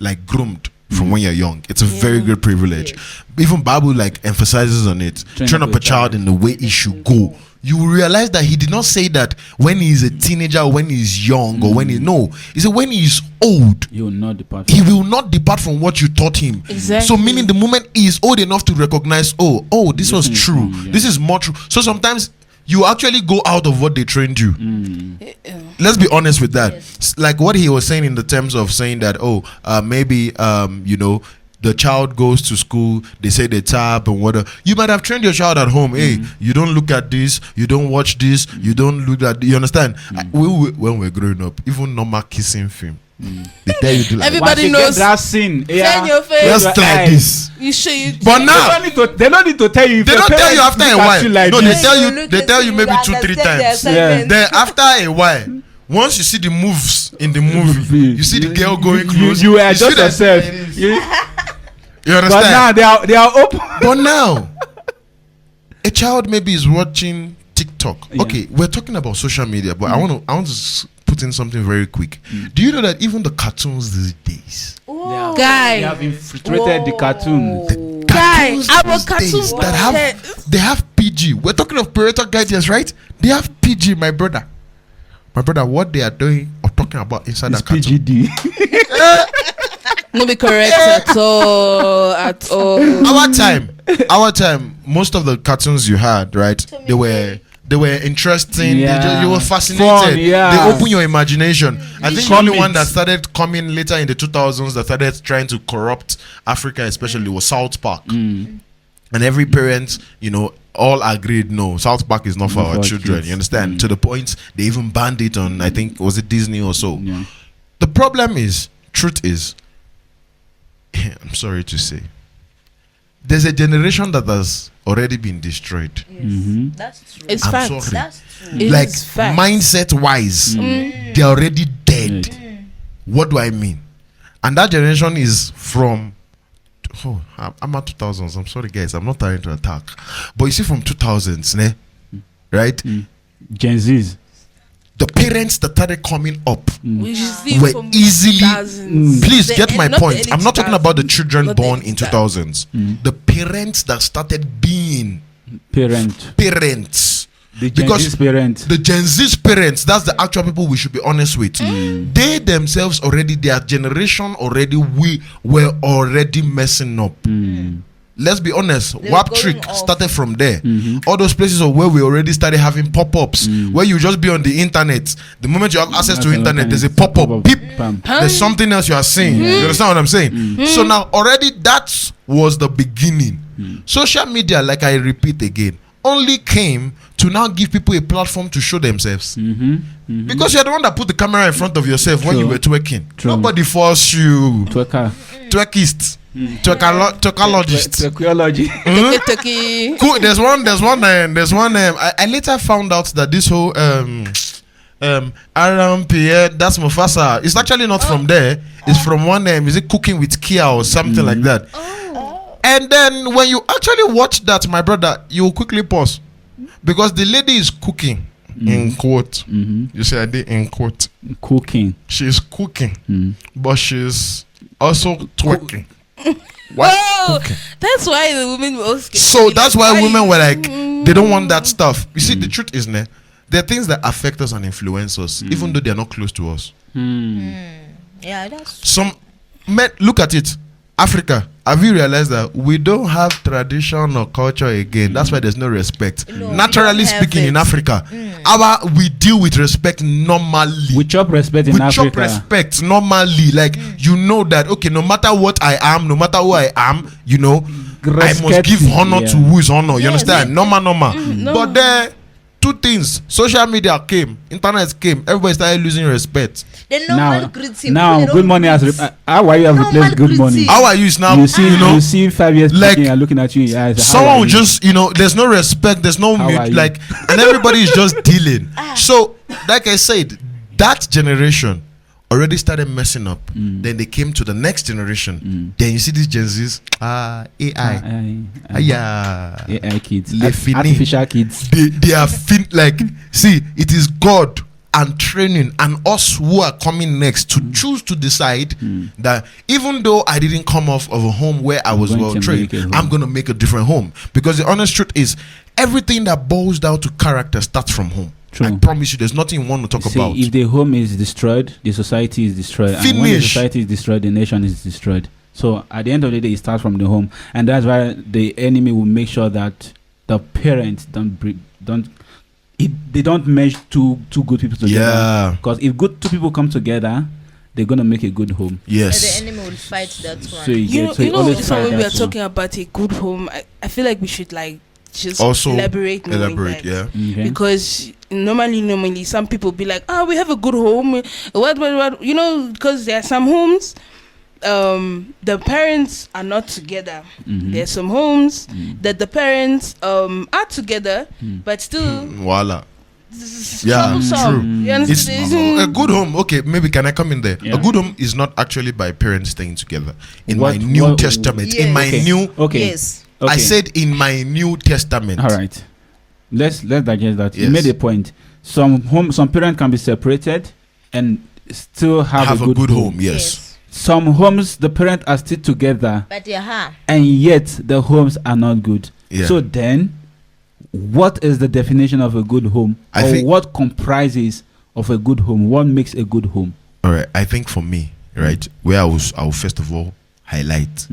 Speaker 3: like groomed from when you're young. It's a very great privilege. Even Bible like emphasizes on it. Train up a child in the way he should go. you will realize that he did not say that when he is a teenager or when he is young or when he said when he is old,
Speaker 5: he will not depart.
Speaker 3: He will not depart from what you taught him.
Speaker 1: Exactly.
Speaker 3: So meaning the moment he is old enough to recognize, this was true. This is more true. So sometimes you actually go out of what they trained you. Let's be honest with that. Like what he was saying in the terms of saying that, maybe the child goes to school, they say they tap and whatever. You might have trained your child at home. Hey, you don't look at this, you don't watch this, you don't look at. You understand? When we're growing up, even normal kissing film, they tell you to like.
Speaker 1: Everybody knows
Speaker 5: that scene.
Speaker 1: turn your face.
Speaker 3: Just like this.
Speaker 1: You show you.
Speaker 3: But now
Speaker 5: they don't need to tell you.
Speaker 3: They don't tell you after a while.
Speaker 5: Like
Speaker 3: No,
Speaker 5: this.
Speaker 3: they tell you maybe 2-3 times.
Speaker 5: Yeah.
Speaker 3: Then after a while, once you see the moves in the movie, you see the girl going close.
Speaker 5: You adjust
Speaker 3: see
Speaker 5: yourself.
Speaker 3: You understand?
Speaker 5: But now they are open.
Speaker 3: But now, a child maybe is watching TikTok.
Speaker 5: Yeah.
Speaker 3: Okay, we're talking about social media, but I want to put in something very quick. Do you know that even the cartoons these days,
Speaker 1: Guy.
Speaker 5: They have infiltrated the cartoon.
Speaker 3: cartoons
Speaker 1: our
Speaker 3: these
Speaker 1: cartoons
Speaker 3: days that they have PG. We're talking of parental guidance, right? They have PG, my brother. My brother, what they are doing or talking about inside
Speaker 5: It's
Speaker 3: that cartoon.
Speaker 5: PGD.
Speaker 1: No be correct at all. At all.
Speaker 3: Our time, most of the cartoons you had, right? They were interesting.
Speaker 5: Yeah.
Speaker 3: You were fascinated.
Speaker 5: Fun, yeah.
Speaker 3: They open your imagination. I think the only one that
Speaker 5: Comics.
Speaker 3: started coming later in the 2000s that started trying to corrupt Africa, especially, was South Park. And every parent, all agreed, no, South Park is not for our children.
Speaker 5: kids.
Speaker 3: You understand? To the point they even banned it on, I think, was it Disney or so?
Speaker 5: Yeah.
Speaker 3: The problem is, truth is, I'm sorry to say, there's a generation that has already been destroyed.
Speaker 2: That's true.
Speaker 1: It's
Speaker 3: I'm
Speaker 1: fact.
Speaker 3: sorry.
Speaker 2: That's true.
Speaker 1: It's
Speaker 3: Like
Speaker 1: fact.
Speaker 3: mindset wise, they're already dead. What do I mean? And that generation is from I'm at 2000s. I'm sorry guys, I'm not trying to attack. But you see from 2000s, right?
Speaker 5: Gen Zs.
Speaker 3: The parents that started coming up
Speaker 1: We see
Speaker 3: were
Speaker 1: from
Speaker 3: easily
Speaker 1: 2000s.
Speaker 3: please
Speaker 1: The
Speaker 3: get my
Speaker 1: not the
Speaker 3: point.
Speaker 1: early
Speaker 3: I'm not talking about the
Speaker 1: 2000s,
Speaker 3: children
Speaker 1: not the
Speaker 3: born
Speaker 1: early
Speaker 3: in 2000s. The parents that started being
Speaker 5: Parent.
Speaker 3: parents.
Speaker 5: The Gen
Speaker 3: Because
Speaker 5: Z's parent.
Speaker 3: the Gen Z's parents, that's the actual people we should be honest with. They themselves already, their generation already, we were already messing up. Let's be honest,
Speaker 2: They were
Speaker 3: WAP
Speaker 2: going
Speaker 3: Trick
Speaker 2: off.
Speaker 3: started from there. All those places of where we already started having pop-ups, where you just be on the internet. The moment you have access to internet, there's a pop-up. Beep.
Speaker 5: Bam.
Speaker 3: There's something else you are seeing. You understand what I'm saying? So now already that was the beginning. Social media, like I repeat again, only came to now give people a platform to show themselves. Because you're the one that put the camera in front of yourself when
Speaker 5: True.
Speaker 3: you were twerking.
Speaker 5: True.
Speaker 3: Nobody forced you.
Speaker 5: Twerker.
Speaker 3: Twerkist. Twerkologist.
Speaker 5: Twerkology.
Speaker 1: Turkey.
Speaker 3: Cool. There's one. I later found out that this whole RMPA, that's Mufasa. It's actually not from there. It's from one is it Cooking with Kia or something like that. And then when you actually watch that, my brother, you will quickly pause because the lady is cooking in quote. You say I did in quote.
Speaker 5: Cooking.
Speaker 3: She's cooking, but she's also twerking. Why
Speaker 1: Oh,
Speaker 3: cooking?
Speaker 1: that's why the women were all scared.
Speaker 3: So that's why women were like, they don't want that stuff. You see, the truth is, there are things that affect us and influence us, even though they are not close to us.
Speaker 2: Yeah, that's true.
Speaker 3: Some men, look at it. Africa, have you realized that we don't have tradition or culture again? That's why there's no respect.
Speaker 2: No, we
Speaker 3: Naturally
Speaker 2: don't have
Speaker 3: speaking,
Speaker 2: it.
Speaker 3: in Africa, we deal with respect normally.
Speaker 5: We chop respect in
Speaker 3: We
Speaker 5: Africa.
Speaker 3: chop respect normally. Like, you know that, okay, no matter what I am, no matter who I am, I must
Speaker 5: Respect
Speaker 3: give
Speaker 5: it,
Speaker 3: honor
Speaker 5: yeah.
Speaker 3: to who is honor. You
Speaker 2: Yes,
Speaker 3: understand? Normal.
Speaker 1: No.
Speaker 3: But there, two things. Social media came, internet came, everybody started losing respect.
Speaker 2: The normal greets him.
Speaker 5: Now,
Speaker 2: People, they
Speaker 5: good
Speaker 2: don't
Speaker 5: morning has
Speaker 2: greet.
Speaker 5: how are you have
Speaker 2: Normal
Speaker 5: replaced good morning?
Speaker 2: greeting.
Speaker 3: How are you now?
Speaker 5: You see 5 years
Speaker 3: like,
Speaker 5: speaking and looking at you in your eyes. How
Speaker 3: someone
Speaker 5: are
Speaker 3: will
Speaker 5: you?
Speaker 3: just, there's no respect, there's no
Speaker 5: How are
Speaker 3: mute,
Speaker 5: you?
Speaker 3: like, and everybody is just dealing. So, like I said, that generation already started messing up. Then they came to the next generation. Then you see these Gen Zs, AI. Yeah.
Speaker 5: AI kids.
Speaker 3: Le fini.
Speaker 5: Artificial kids.
Speaker 3: They are like, see, it is God and training and us who are coming next to choose to decide that even though I didn't come off of a home where I was well trained, I'm going to make a different home. Because the honest truth is, everything that boils down to character starts from home. True. I promise you, there's nothing you want to talk about.
Speaker 5: If the home is destroyed, the society is destroyed.
Speaker 3: Finish.
Speaker 5: And when the society is destroyed, the nation is destroyed. So at the end of the day, it starts from the home. And that's why the enemy will make sure that the parents they don't merge two good people together.
Speaker 3: Yeah.
Speaker 5: Because if two people come together, they're gonna make a good home.
Speaker 3: Yes.
Speaker 2: The enemy will fight that one.
Speaker 5: So
Speaker 1: when we are talking about a good home, I feel like we should like just also elaborate that.
Speaker 3: Yeah.
Speaker 5: Okay.
Speaker 1: Because normally some people be like, we have a good home. What? Because there are some homes. The parents are not together. There's some homes that the parents are together, but still
Speaker 3: voila.
Speaker 1: Yeah, true. You understand?
Speaker 3: A good home. Okay, maybe can I come in there? Yeah. A good home is not actually by parents staying together. In my New Testament,
Speaker 2: yes.
Speaker 3: in my new,
Speaker 2: yes.
Speaker 3: I said in my New Testament.
Speaker 5: All right, let's digest that.
Speaker 3: Yes.
Speaker 5: You made a point. Some parents can be separated and still have a good home.
Speaker 3: Yes.
Speaker 5: Some homes, the parents are still together,
Speaker 2: but
Speaker 5: and yet the homes are not good.
Speaker 3: Yeah.
Speaker 5: So then, what is the definition of a good home? What comprises of a good home? What makes a good home?
Speaker 3: All right, I think for me, right, where I will first of all highlight,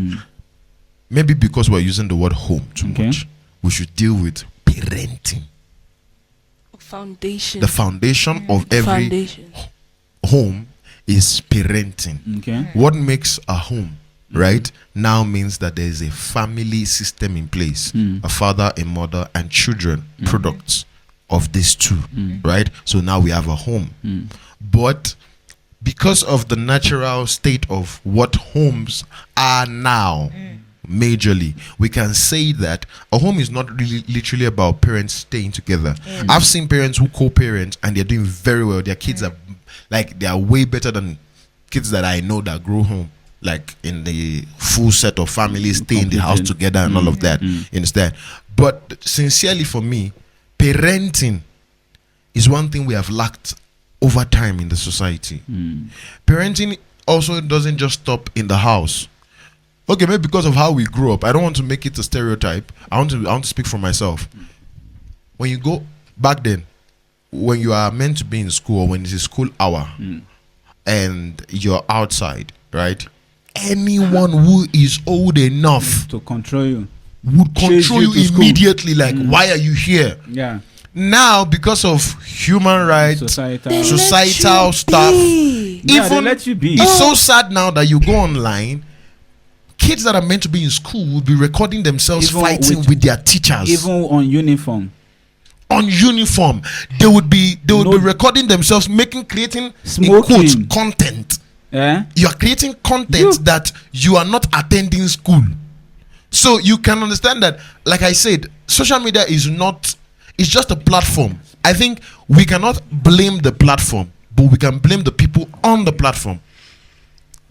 Speaker 3: maybe because we're using the word home too much, we should deal with parenting.
Speaker 1: Foundation.
Speaker 3: The foundation of every home is parenting.
Speaker 5: Okay.
Speaker 3: What makes a home, right, now means that there is a family system in place, a father, a mother, and children, products of these two, right? So now we have a home. But because of the natural state of what homes are now, majorly, we can say that a home is not really literally about parents staying together. I've seen parents who co-parent and they're doing very well. Their kids are like, they are way better than kids that I know that grow home, like in the full set of families, stay in the house together and all of that. You understand? But sincerely for me, parenting is one thing we have lacked over time in the society. Parenting also doesn't just stop in the house. Okay, maybe because of how we grew up. I don't want to make it a stereotype. I want to speak for myself. When you go back then, when you are meant to be in school, or when it's a school hour and you're outside, right? Anyone who is old enough
Speaker 5: to control you
Speaker 3: would control you immediately. Like, why are you here?
Speaker 5: Yeah.
Speaker 3: Now, because of human rights, societal stuff,
Speaker 5: they let you be.
Speaker 3: It's so sad now that you go online. Kids that are meant to be in school will be recording themselves even fighting with their teachers,
Speaker 5: even on uniform.
Speaker 3: They would be recording themselves creating in quotes content. You are creating content that you are not attending school. So you can understand that, like I said, social media is it's just a platform. I think we cannot blame the platform, but we can blame the people on the platform.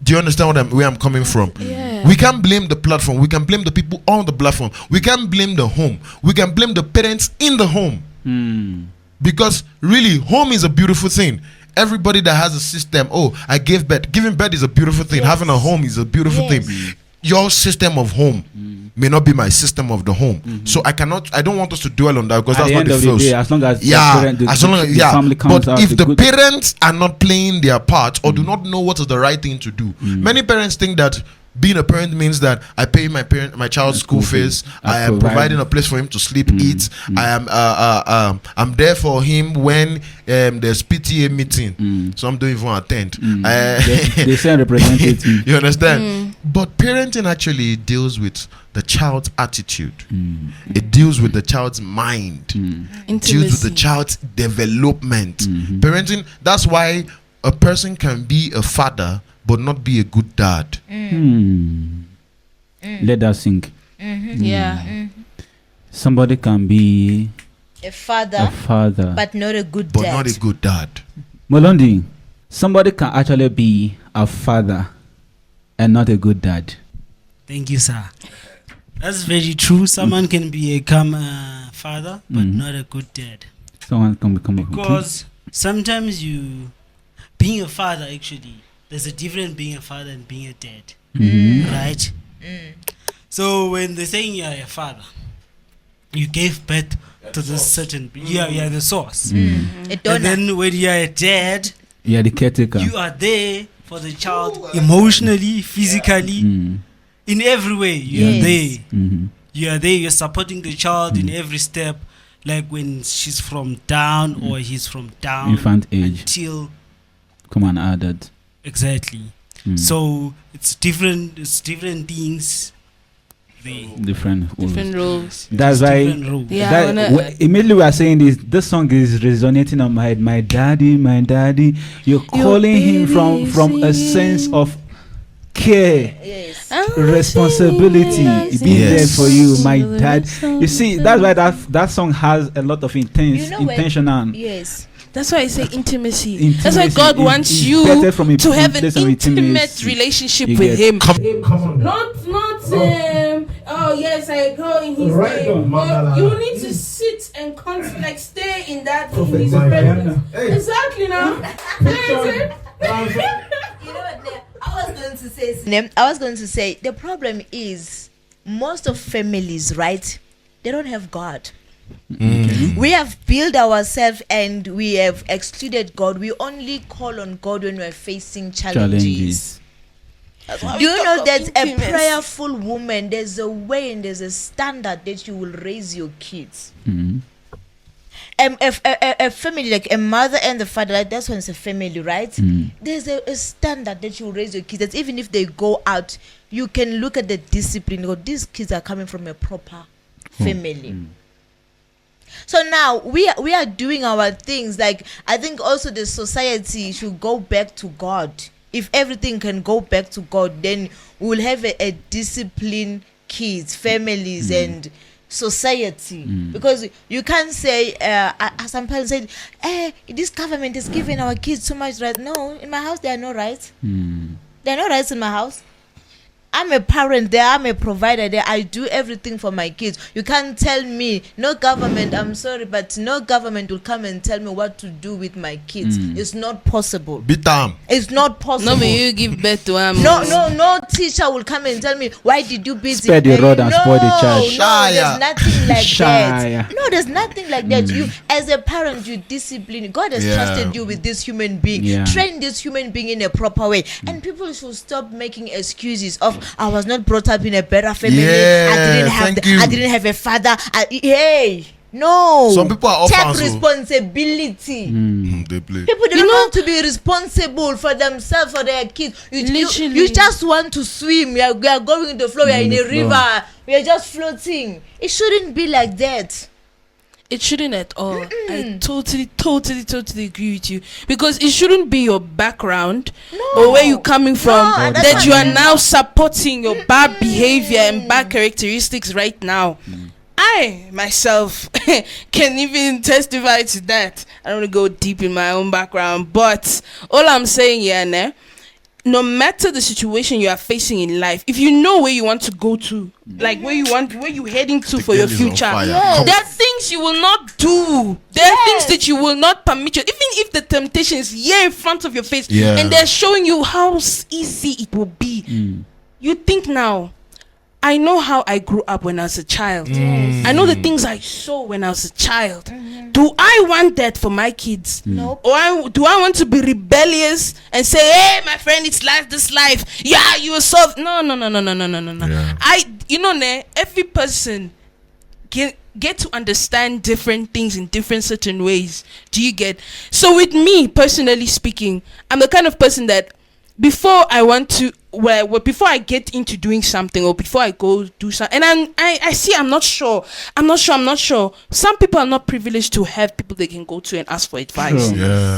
Speaker 3: Do you understand where I'm coming from?
Speaker 1: Yeah.
Speaker 3: We can't blame the platform. We can blame the people on the platform. We can't blame the home. We can blame the parents in the home. Because really, home is a beautiful thing. Everybody that has a system, I gave birth. Giving birth is a beautiful thing. Yes. Having a home is a beautiful thing. Your system of home may not be my system of the home. So I don't want us to dwell on that, because that's not the first.
Speaker 5: As long as
Speaker 3: family comes out, if the parents are not playing their part or do not know what is the right thing to do, many parents think that being a parent means that I pay my child's school fees, I am providing a place for him to sleep, eat. I'm there for him when there's PTA meeting. Some don't even attend.
Speaker 5: They send representative.
Speaker 3: You understand? But parenting actually deals with the child's attitude. It deals with the child's mind. It deals with the child's development. Parenting, that's why a person can be a father but not be a good dad.
Speaker 5: Let that sink.
Speaker 1: Yeah.
Speaker 5: Somebody can be
Speaker 2: a father, but not a good
Speaker 3: dad.
Speaker 5: Molondi, somebody can actually be a father and not a good dad.
Speaker 6: Thank you, sir. That's very true. Someone can become a father, but not a good dad.
Speaker 5: Someone can become
Speaker 6: because sometimes being a father, actually, there's a difference being a father and being a dad, right? So when they're saying you're a father, you gave birth to this certain, you're the source. And then when you're a dad,
Speaker 5: Yeah, the caretaker.
Speaker 6: you are there for the child emotionally, physically, in every way. You're there. You are there. You're supporting the child in every step, like when she's from down or he's from down,
Speaker 5: Infant age.
Speaker 6: until
Speaker 5: Come on, added.
Speaker 6: exactly. So it's different. It's different things.
Speaker 5: Different
Speaker 1: roles.
Speaker 5: That's why.
Speaker 6: Different rules.
Speaker 1: Yeah,
Speaker 5: Immediately we are saying this song is resonating on my head. My daddy. You're calling him from a sense of care, responsibility, being there for you, my dad. You see, that's why that song has a lot of intentional.
Speaker 2: Yes.
Speaker 1: That's why I say intimacy. That's why God wants you to have an intimate relationship with Him. Not oh yes, I go in His name. But you need to sit and stay in that in His presence. Exactly now.
Speaker 2: You know what? I was going to say the problem is most of families, right? They don't have God. We have built ourselves and we have excluded God. We only call on God when we're facing challenges. Do you know that a prayerful woman, there's a way and there's a standard that you will raise your kids. A family, like a mother and the father, like that's when it's a family, right? There's a standard that you raise your kids. That even if they go out, you can look at the discipline. Go, these kids are coming from a proper family. So now we are doing our things. Like I think also the society should go back to God. If everything can go back to God, then we'll have a disciplined kids, families, and society. Because you can't say, some parents say, this government is giving our kids so much rights. No, in my house there are no rights. There are no rights in my house. I'm a parent there, I'm a provider there, I do everything for my kids. You can't tell me, no government, I'm sorry, but no government will come and tell me what to do with my kids. It's not possible. It's not possible.
Speaker 1: No, but you give birth to them.
Speaker 2: No teacher will come and tell me, why did you beat
Speaker 5: Spare the rod and spoil the child.
Speaker 2: No, there's nothing like that. No, there's nothing like that. You, as a parent, you discipline. God has trusted you with this human being. Train this human being in a proper way. And people should stop making excuses of, I was not brought up in a better family. I didn't have a father. No.
Speaker 3: Some people are
Speaker 2: take
Speaker 3: orphans.
Speaker 2: Responsibility.
Speaker 3: They play.
Speaker 2: People don't want to be responsible for themselves, for their kids. You just want to swim. We are going in the flow. We are in a river. We are just floating. It shouldn't be like that.
Speaker 1: It shouldn't at all. I totally agree with you, because it shouldn't be your background or where you're coming from that you are now supporting your bad behavior and bad characteristics right now. I myself can even testify to that. I don't want to go deep in my own background, but all I'm saying here, no matter the situation you are facing in life, if you know where you want to go to, like where you're heading to for your future, there are things you will not do. There are things that you will not permit you, even if the temptation is here in front of your face, and they're showing you how easy it will be. You think now, I know how I grew up when I was a child. I know the things I saw when I was a child. Do I want that for my kids?
Speaker 2: No.
Speaker 1: Or do I want to be rebellious and say, hey, my friend, it's this life. Yeah, you were so... No. Every person can get to understand different things in different certain ways. Do you get? So with me, personally speaking, I'm the kind of person that before I get into doing something, or before I go do something, and I see I'm not sure. Some people are not privileged to have people they can go to and ask for advice.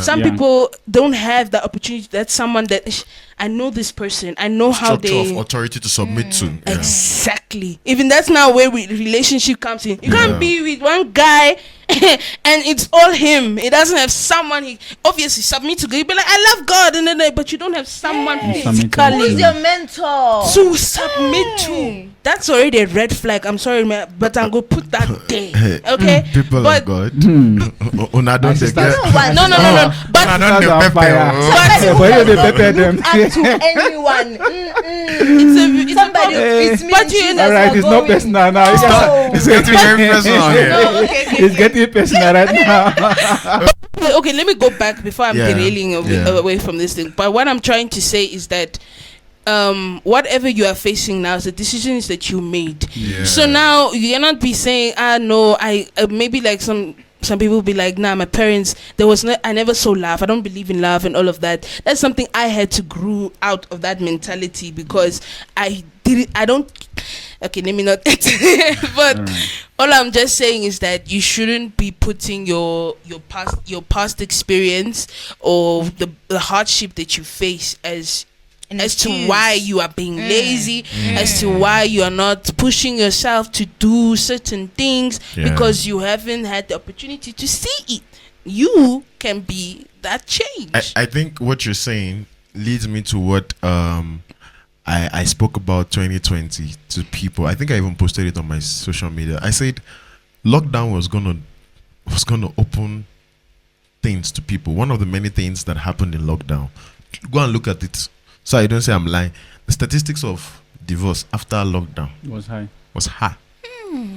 Speaker 1: Some people don't have the opportunity. That's someone that I know this person. I know how they
Speaker 3: of authority to submit to.
Speaker 1: Exactly. Even that's now where relationship comes in. You can't be with one guy and it's all him. He doesn't have someone he obviously submit to. He'll be like, I love God, but you don't have someone physically.
Speaker 2: your mentor.
Speaker 1: To submit to. That's already a red flag. I'm sorry, man, but I'm gonna put that there. Okay?
Speaker 3: People
Speaker 1: But
Speaker 3: of God. Una don't
Speaker 5: sister-
Speaker 3: get.
Speaker 1: no. But
Speaker 3: Una don't
Speaker 5: Stars on
Speaker 3: get
Speaker 5: fire.
Speaker 3: pepper.
Speaker 2: Somebody
Speaker 5: Yeah,
Speaker 2: who
Speaker 5: but you
Speaker 2: does
Speaker 5: dey
Speaker 2: not
Speaker 5: pepper
Speaker 2: look
Speaker 5: them.
Speaker 2: up to anyone.
Speaker 1: it's
Speaker 2: Somebody,
Speaker 1: a
Speaker 2: it's me
Speaker 1: but
Speaker 2: and
Speaker 1: you-
Speaker 2: Jesus
Speaker 5: All right,
Speaker 2: are
Speaker 5: it's not
Speaker 2: going.
Speaker 5: personal now.
Speaker 2: No.
Speaker 3: It's getting very personal here.
Speaker 1: no, okay.
Speaker 5: It's getting personal right now.
Speaker 1: Okay, let me go back before I'm
Speaker 3: Yeah,
Speaker 1: derailing away from this thing. But what I'm trying to say is that whatever you are facing now is the decisions that you made.
Speaker 3: Yeah.
Speaker 1: So now you cannot be saying, no, I maybe like some people will be like, nah, my parents, I never saw love. I don't believe in love and all of that. That's something I had to grow out of that mentality because okay, let me not but all I'm just saying is that you shouldn't be putting your past experience or the hardship that you face as to why you are being lazy, as to why you are not pushing yourself to do certain things because you haven't had the opportunity to see it. You can be that change.
Speaker 3: I think what you're saying leads me to what I spoke about 2020 to people. I think I even posted it on my social media. I said lockdown was gonna open things to people. One of the many things that happened in lockdown. Go and look at it. So I don't say I'm lying. The statistics of divorce after lockdown
Speaker 5: Was high.
Speaker 3: was high.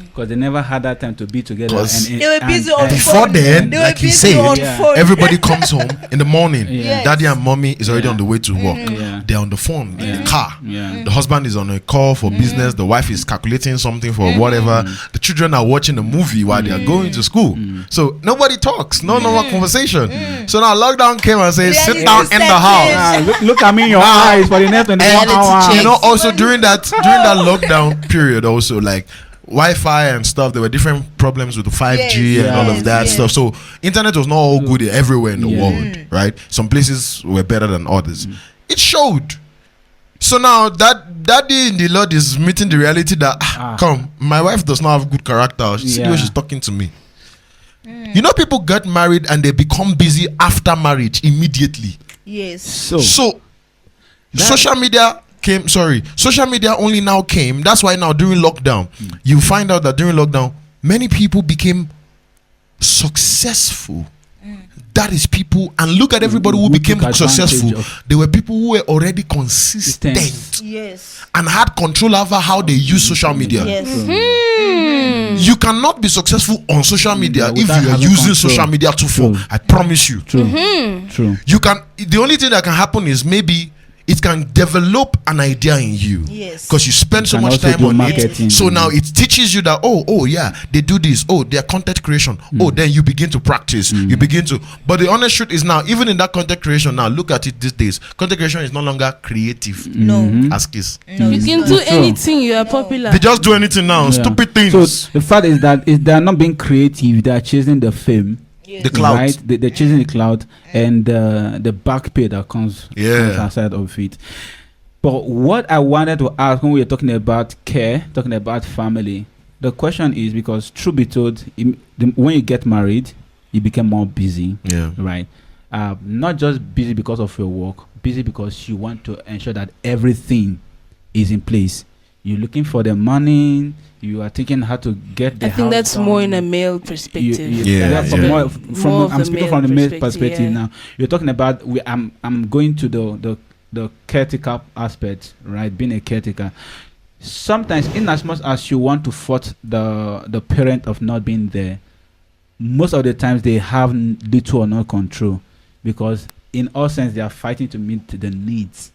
Speaker 5: Because they never had that time to be together.
Speaker 3: 'Cause
Speaker 2: They were busy on
Speaker 3: before
Speaker 2: phone.
Speaker 3: then,
Speaker 2: They were
Speaker 3: like you
Speaker 2: busy
Speaker 3: said,
Speaker 2: on
Speaker 5: Yeah.
Speaker 2: phone.
Speaker 3: everybody comes home in the morning.
Speaker 5: Yeah.
Speaker 3: Daddy and mommy is already
Speaker 5: Yeah.
Speaker 3: on the way to work.
Speaker 5: Yeah.
Speaker 3: They're on the phone in the
Speaker 5: Yeah.
Speaker 3: car.
Speaker 5: Yeah.
Speaker 3: The husband is on a call for business. The wife is calculating something for whatever. The children are watching a movie while they are going to school. So nobody talks. No normal conversation. So now lockdown came and says, sit
Speaker 2: Reality
Speaker 3: down in the
Speaker 2: set
Speaker 3: house.
Speaker 2: in.
Speaker 5: Look at me in your eyes for the next 24
Speaker 3: And
Speaker 5: hours.
Speaker 3: you know, also during that lockdown period, also like Wi-Fi and stuff, there were different problems with the 5G
Speaker 2: Yes,
Speaker 3: and all of
Speaker 2: yes,
Speaker 3: that
Speaker 2: yes.
Speaker 3: stuff. So internet was not all good everywhere in the
Speaker 5: Yeah.
Speaker 3: world, right? Some places were better than others. It showed. So now that daddy in the Lord is meeting the reality that come, my wife does not have good character. See the way she's talking to me. You know, people get married and they become busy after marriage immediately.
Speaker 2: Yes.
Speaker 3: So social media only now came. That's why now during lockdown, you find out that during lockdown, many people became successful. That is people, and look at everybody who became
Speaker 5: took
Speaker 3: successful.
Speaker 5: advantage of-
Speaker 3: They were people who were already consistent
Speaker 2: Yes.
Speaker 3: and had control over how they use social media.
Speaker 2: Yes.
Speaker 3: You cannot be successful on social media if
Speaker 5: without
Speaker 3: you are
Speaker 5: having
Speaker 3: using
Speaker 5: control.
Speaker 3: social media too far.
Speaker 5: True.
Speaker 3: I promise you.
Speaker 5: True.
Speaker 3: You can. The only thing that can happen is maybe it can develop an idea in you.
Speaker 2: Yes.
Speaker 3: Because you spend so
Speaker 5: can
Speaker 3: much
Speaker 5: also
Speaker 3: time
Speaker 5: do
Speaker 3: on
Speaker 5: marketing.
Speaker 3: it. So now it teaches you that oh yeah, they do this. Oh, their content creation. Oh, then you begin to practice. You begin to. But the honest truth is now, even in that content creation, now look at it these days. Content creation is no longer creative.
Speaker 2: No.
Speaker 3: Ask is.
Speaker 2: No.
Speaker 1: You
Speaker 2: it's
Speaker 1: can
Speaker 2: not.
Speaker 1: do
Speaker 5: It's true.
Speaker 1: anything. You are popular.
Speaker 3: They just do anything now.
Speaker 5: Yeah.
Speaker 3: Stupid things.
Speaker 5: So the fact is that they are not being creative. They are chasing the fame.
Speaker 2: Yes.
Speaker 3: The clout.
Speaker 5: Right? They're chasing the cloud and the back pay that comes outside of it. But what I wanted to ask when we were talking about care, talking about family, the question is, because truth be told, when you get married, you become more busy.
Speaker 3: Yeah.
Speaker 5: Right? Not just busy because of your work, busy because you want to ensure that everything is in place. You're looking for the money. You are thinking how to get the
Speaker 1: I
Speaker 5: house
Speaker 1: think that's
Speaker 5: done.
Speaker 1: more in a male perspective.
Speaker 5: From I'm
Speaker 1: the
Speaker 5: speaking
Speaker 1: male
Speaker 5: from the male
Speaker 1: perspective,
Speaker 5: perspective
Speaker 1: yeah.
Speaker 5: now. You're talking about I'm going to the caretaker aspect, right? Being a caretaker. Sometimes, in as much as you want to fault the parent of not being there, most of the times they have little or no control, because in all sense they are fighting to meet the needs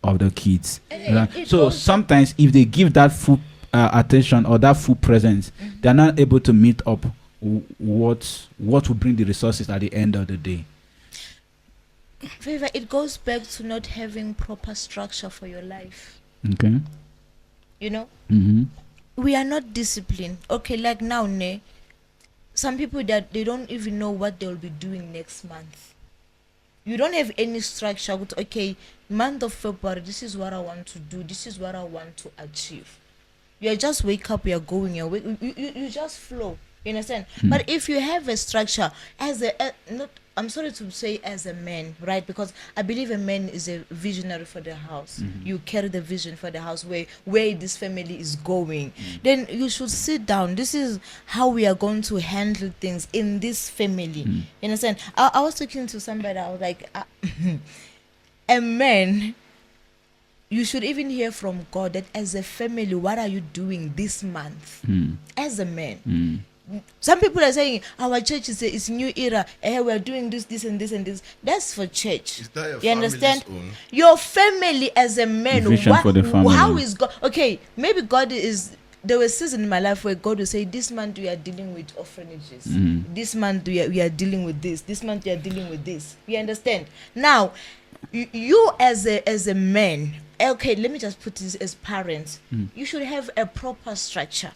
Speaker 5: of the kids. Right? So sometimes if they give that full attention or that full presence, they are not able to meet up what will bring the resources at the end of the day.
Speaker 2: Favor, it goes back to not having proper structure for your life.
Speaker 5: Okay.
Speaker 2: You know,
Speaker 5: Mm-hmm.
Speaker 2: we are not disciplined. Okay, like now, some people that they don't even know what they'll be doing next month. You don't have any structure with, okay, month of February, this is what I want to do, this is what I want to achieve. You just wake up, you are going, you just flow. You understand? But if you have a structure, as a not I'm sorry to say as a man, right? Because I believe a man is a visionary for the house. You carry the vision for the house where this family is going. Then you should sit down. This is how we are going to handle things in this family. You understand? I was talking to somebody. I was like, a man, you should even hear from God that as a family, what are you doing this month? As a man. Some people are saying our church is new era. We're doing this and this and this. That's for church.
Speaker 3: Is that your
Speaker 2: You understand?
Speaker 3: family's own?
Speaker 2: Your family as a man.
Speaker 5: Vision for the family.
Speaker 2: How is God? Okay, maybe God is. There was a season in my life where God will say, "This month we are dealing with orphanages. This month we are dealing with this. This month we are dealing with this." You understand? Now, you as a man. Okay, let me just put this as parents. You should have a proper structure.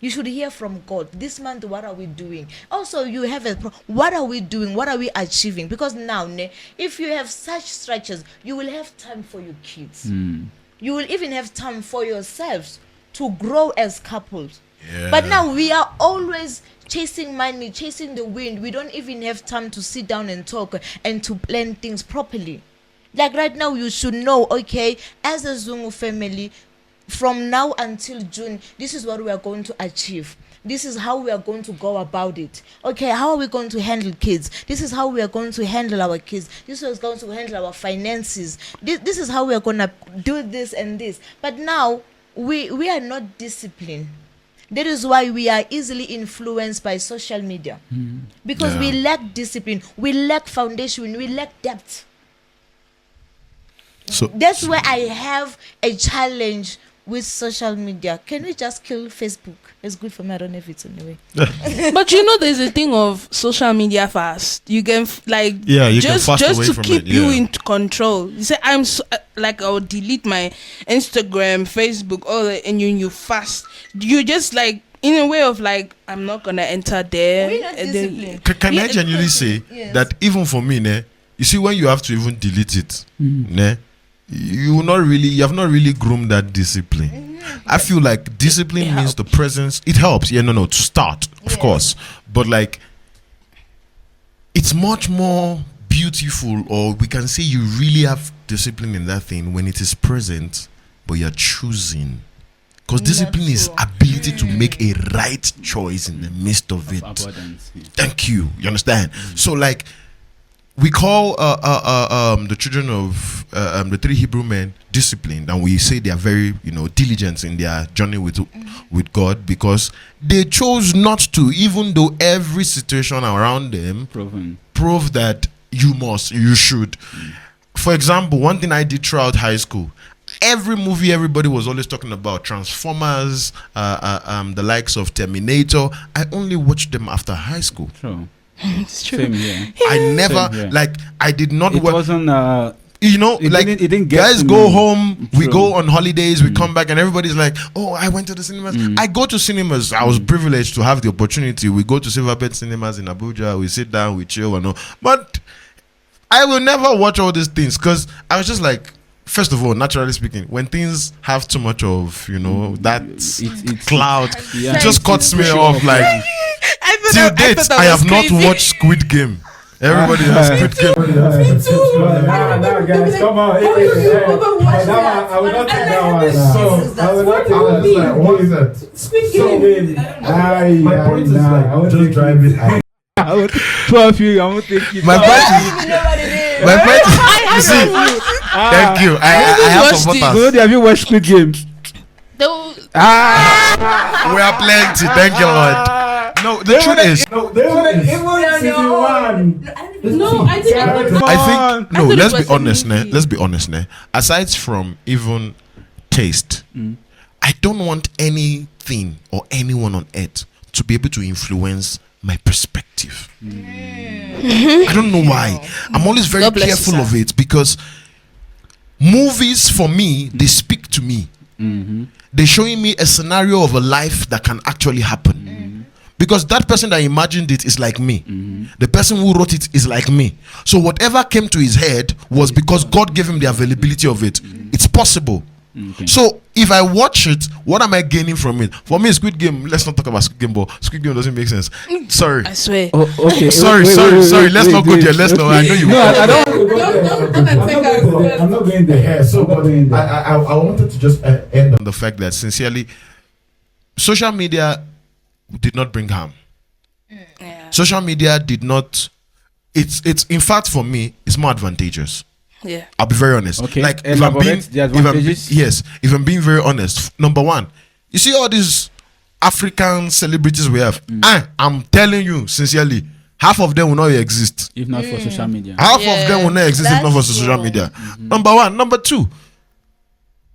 Speaker 2: You should hear from God. This month, what are we doing? Also, you have what are we doing? What are we achieving? Because now, if you have such structures, you will have time for your kids. You will even have time for yourselves to grow as couples.
Speaker 3: Yeah.
Speaker 2: But now we are always chasing money, chasing the wind. We don't even have time to sit down and talk and to plan things properly. Like right now, you should know, okay, as a Zungu family, from now until June, this is what we are going to achieve. This is how we are going to go about it. Okay, how are we going to handle kids? This is how we are going to handle our kids. This is going to handle our finances. This is how we are going to do this and this. But now, we are not disciplined. That is why we are easily influenced by social media. Because we lack discipline. We lack foundation. We lack depth.
Speaker 3: So
Speaker 2: That's where I have a challenge with social media. Can we just kill Facebook? It's good for me. I don't know if it's anyway.
Speaker 1: But you know, there's a thing of social media fast. You can
Speaker 3: you
Speaker 1: just
Speaker 3: can fast away
Speaker 1: to
Speaker 3: from
Speaker 1: keep
Speaker 3: it,
Speaker 1: you
Speaker 3: yeah.
Speaker 1: in control. You say I'm I'll delete my Instagram, Facebook, all that, and you fast. You just in a way of I'm not gonna enter there.
Speaker 2: We're not
Speaker 1: and then-
Speaker 2: disciplined.
Speaker 3: Can I genuinely say
Speaker 2: Yes.
Speaker 3: that even for me, you see, when you have to even delete it, you have not really groomed that discipline. I feel like discipline means the presence. It helps, to start, of course, but it's much more beautiful, or we can say you really have discipline in that thing when it is present, but you're choosing. Because discipline is ability to make a right choice in the midst of it.
Speaker 5: Abundance.
Speaker 3: Thank you. You understand? So we call the children of the three Hebrew men disciplined, and we say they are very diligent in their journey with God, because they chose not to, even though every situation around them prove that you should. For example, one thing I did throughout high school, every movie everybody was always talking about, Transformers, the likes of Terminator, I only watched them after high school.
Speaker 5: True.
Speaker 1: It's true.
Speaker 5: Same here.
Speaker 3: I never I did not
Speaker 5: It
Speaker 3: watch.
Speaker 5: wasn't.
Speaker 3: It
Speaker 5: didn't get
Speaker 3: guys
Speaker 5: to
Speaker 3: go
Speaker 5: me.
Speaker 3: home, we
Speaker 5: True.
Speaker 3: go on holidays, we come back, and everybody's like, "Oh, I went to the cinemas." I go to cinemas. I was privileged to have the opportunity. We go to Silverbed Cinemas in Abuja. We sit down, we chill, and all. But I will never watch all these things, because I was just like, first of all, naturally speaking, when things have too much of that
Speaker 5: It's
Speaker 3: cloud,
Speaker 5: yeah.
Speaker 3: it just cuts me off.
Speaker 1: I thought
Speaker 3: Till
Speaker 1: that-
Speaker 3: date,
Speaker 1: thought that
Speaker 3: I
Speaker 1: was
Speaker 3: have not
Speaker 1: crazy.
Speaker 3: watched Squid Game. Everybody has Squid Game.
Speaker 4: Nah, guys, come on. I will not take that one. I will not take that one. What is that?
Speaker 7: Squid Game.
Speaker 4: My point is I will just drive it. I will 12 you. I won't take it.
Speaker 3: My point is, you see, thank you. I have
Speaker 1: watched it.
Speaker 3: supporters.
Speaker 5: Have you watched Squid Game?
Speaker 3: We are plenty. Thank you, Lord. No, the truth is,
Speaker 4: No, they were season one.
Speaker 7: No, I didn't.
Speaker 3: I think no.
Speaker 1: thought it
Speaker 3: Let's
Speaker 1: was
Speaker 3: be honest,
Speaker 1: a movie.
Speaker 3: Let's be honest, Aside from even taste, I don't want anything or anyone on earth to be able to influence my perspective. I don't know why. I'm always very
Speaker 1: God bless you,
Speaker 3: careful
Speaker 1: sir.
Speaker 3: of it, because movies for me, they speak to me. They're showing me a scenario of a life that can actually happen. Because that person that imagined it is like me. The person who wrote it is like me. So whatever came to his head was because God gave him the availability of it. It's possible.
Speaker 5: Okay.
Speaker 3: So if I watch it, what am I gaining from it? For me, Squid Game. Let's not talk about Squid Game, but Squid Game doesn't make sense. Sorry.
Speaker 1: I swear.
Speaker 5: Oh, okay.
Speaker 3: Sorry. Let's not go there. Let's not. I know you.
Speaker 5: No, I don't.
Speaker 4: I'm not going there. So, but I wanted to just end
Speaker 3: On the fact that sincerely, social media did not bring harm.
Speaker 1: Yeah.
Speaker 3: Social media did not. It's in fact for me, it's more advantageous.
Speaker 1: Yeah.
Speaker 3: I'll be very honest.
Speaker 5: Okay.
Speaker 3: Like
Speaker 5: Elaborate the advantages.
Speaker 3: if I'm being very honest, number one, you see all these African celebrities we have. I'm telling you sincerely, half of them will not exist.
Speaker 5: If not for social media.
Speaker 3: Half of them will not exist if not for
Speaker 2: That's
Speaker 3: social
Speaker 2: true.
Speaker 3: media. Number one. Number two,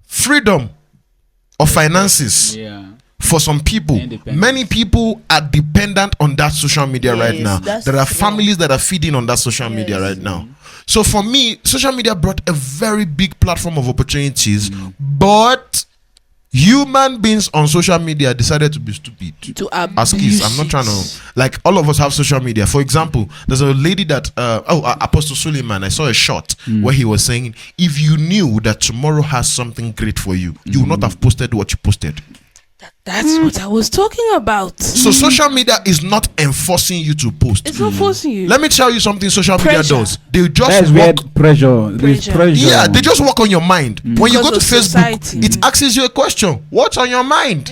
Speaker 3: freedom of finances.
Speaker 5: Yeah.
Speaker 3: For some people,
Speaker 5: Independence.
Speaker 3: many people are dependent on that social media right
Speaker 2: Yes,
Speaker 3: now.
Speaker 2: that's
Speaker 3: There are
Speaker 2: true.
Speaker 3: families that are feeding on that social media right now. So for me, social media brought a very big platform of opportunities, but human beings on social media decided to be stupid.
Speaker 1: To
Speaker 3: As kids, I'm not trying to, like, all of us have social media. For example, there's a lady that Apostle Suleiman, I saw a shot where he was saying, if you knew that tomorrow has something great for you, you would not have posted what you posted.
Speaker 1: That's what I was talking about.
Speaker 3: So social media is not enforcing you to post.
Speaker 1: It's not forcing you.
Speaker 3: Let me tell you something social media
Speaker 1: Pressure.
Speaker 3: does. They
Speaker 5: That's
Speaker 3: just
Speaker 5: where
Speaker 3: work.
Speaker 5: pressure. There's
Speaker 1: Pressure.
Speaker 5: pressure.
Speaker 3: Yeah, they just work on your mind. When you
Speaker 1: Because
Speaker 3: go to
Speaker 1: of
Speaker 3: Facebook,
Speaker 1: society.
Speaker 3: it asks you a question. What's on your mind?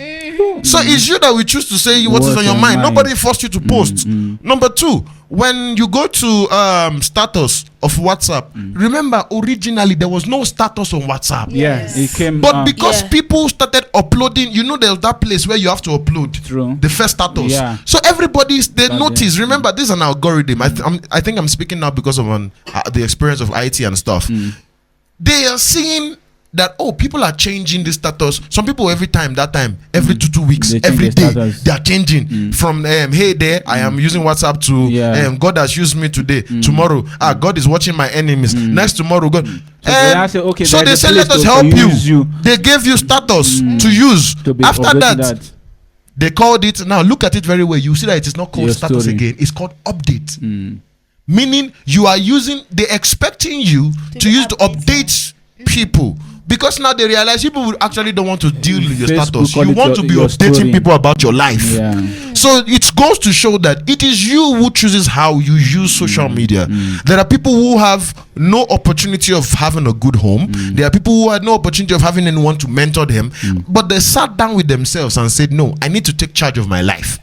Speaker 3: So it's you that we choose to say what is
Speaker 5: What's
Speaker 3: on your
Speaker 5: on
Speaker 3: mind.
Speaker 5: mind?
Speaker 3: Nobody forced you to post. Number two, when you go to status of WhatsApp, remember originally there was no status on WhatsApp.
Speaker 5: Yeah, it came.
Speaker 3: But because
Speaker 1: Yeah.
Speaker 3: people started uploading, there's that place where you have to upload
Speaker 5: True.
Speaker 3: the first status.
Speaker 5: Yeah.
Speaker 3: So everybody they
Speaker 5: Started.
Speaker 3: notice. Remember, this is an algorithm. I think I'm speaking now because of the experience of IT and stuff. They are seeing that people are changing the status. Some people every 2 weeks,
Speaker 5: They change
Speaker 3: every
Speaker 5: their
Speaker 3: day
Speaker 5: status.
Speaker 3: they are changing from hey there I am using WhatsApp to
Speaker 5: Yeah.
Speaker 3: God has used me today. Tomorrow God is watching my enemies. Next tomorrow God.
Speaker 5: they now say, okay,
Speaker 3: so
Speaker 5: there's
Speaker 3: they
Speaker 5: a
Speaker 3: say let
Speaker 5: place
Speaker 3: us
Speaker 5: to
Speaker 3: help
Speaker 5: use you.
Speaker 3: They gave you status to use.
Speaker 5: To be
Speaker 3: After
Speaker 5: updating
Speaker 3: that, they called it. Now look at it very well. You see that it is not called
Speaker 5: Your
Speaker 3: status
Speaker 5: story.
Speaker 3: again. It's called update. Meaning you are using. They're expecting you to use to update people. Because now they realize people actually don't want to deal with your
Speaker 5: Facebook
Speaker 3: status.
Speaker 5: call
Speaker 3: You
Speaker 5: it
Speaker 3: want to be
Speaker 5: your
Speaker 3: updating
Speaker 5: story.
Speaker 3: people about your life.
Speaker 5: Yeah.
Speaker 3: So it goes to show that it is you who chooses how you use social media. There are people who have no opportunity of having a good home. There are people who had no opportunity of having anyone to mentor them. But they sat down with themselves and said, no, I need to take charge of my life.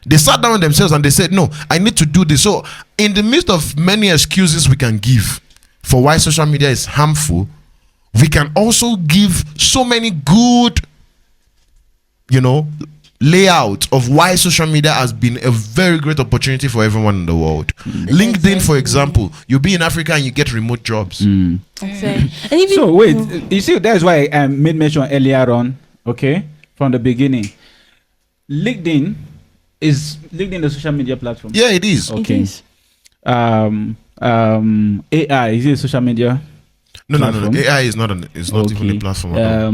Speaker 3: They sat down with themselves and they said, no, I need to do this. So in the midst of many excuses we can give for why social media is harmful, we can also give so many good, layout of why social media has been a very great opportunity for everyone in the world. LinkedIn, for example, you'll be in Africa and you get remote jobs.
Speaker 1: And even,
Speaker 5: So wait, you see, that's why I made mention earlier on. Okay, from the beginning, LinkedIn is the social media platform.
Speaker 3: Yeah, it is.
Speaker 5: Okay.
Speaker 1: is.
Speaker 5: AI is it a social media?
Speaker 3: No.
Speaker 5: platform?
Speaker 3: AI is not even a platform. at all.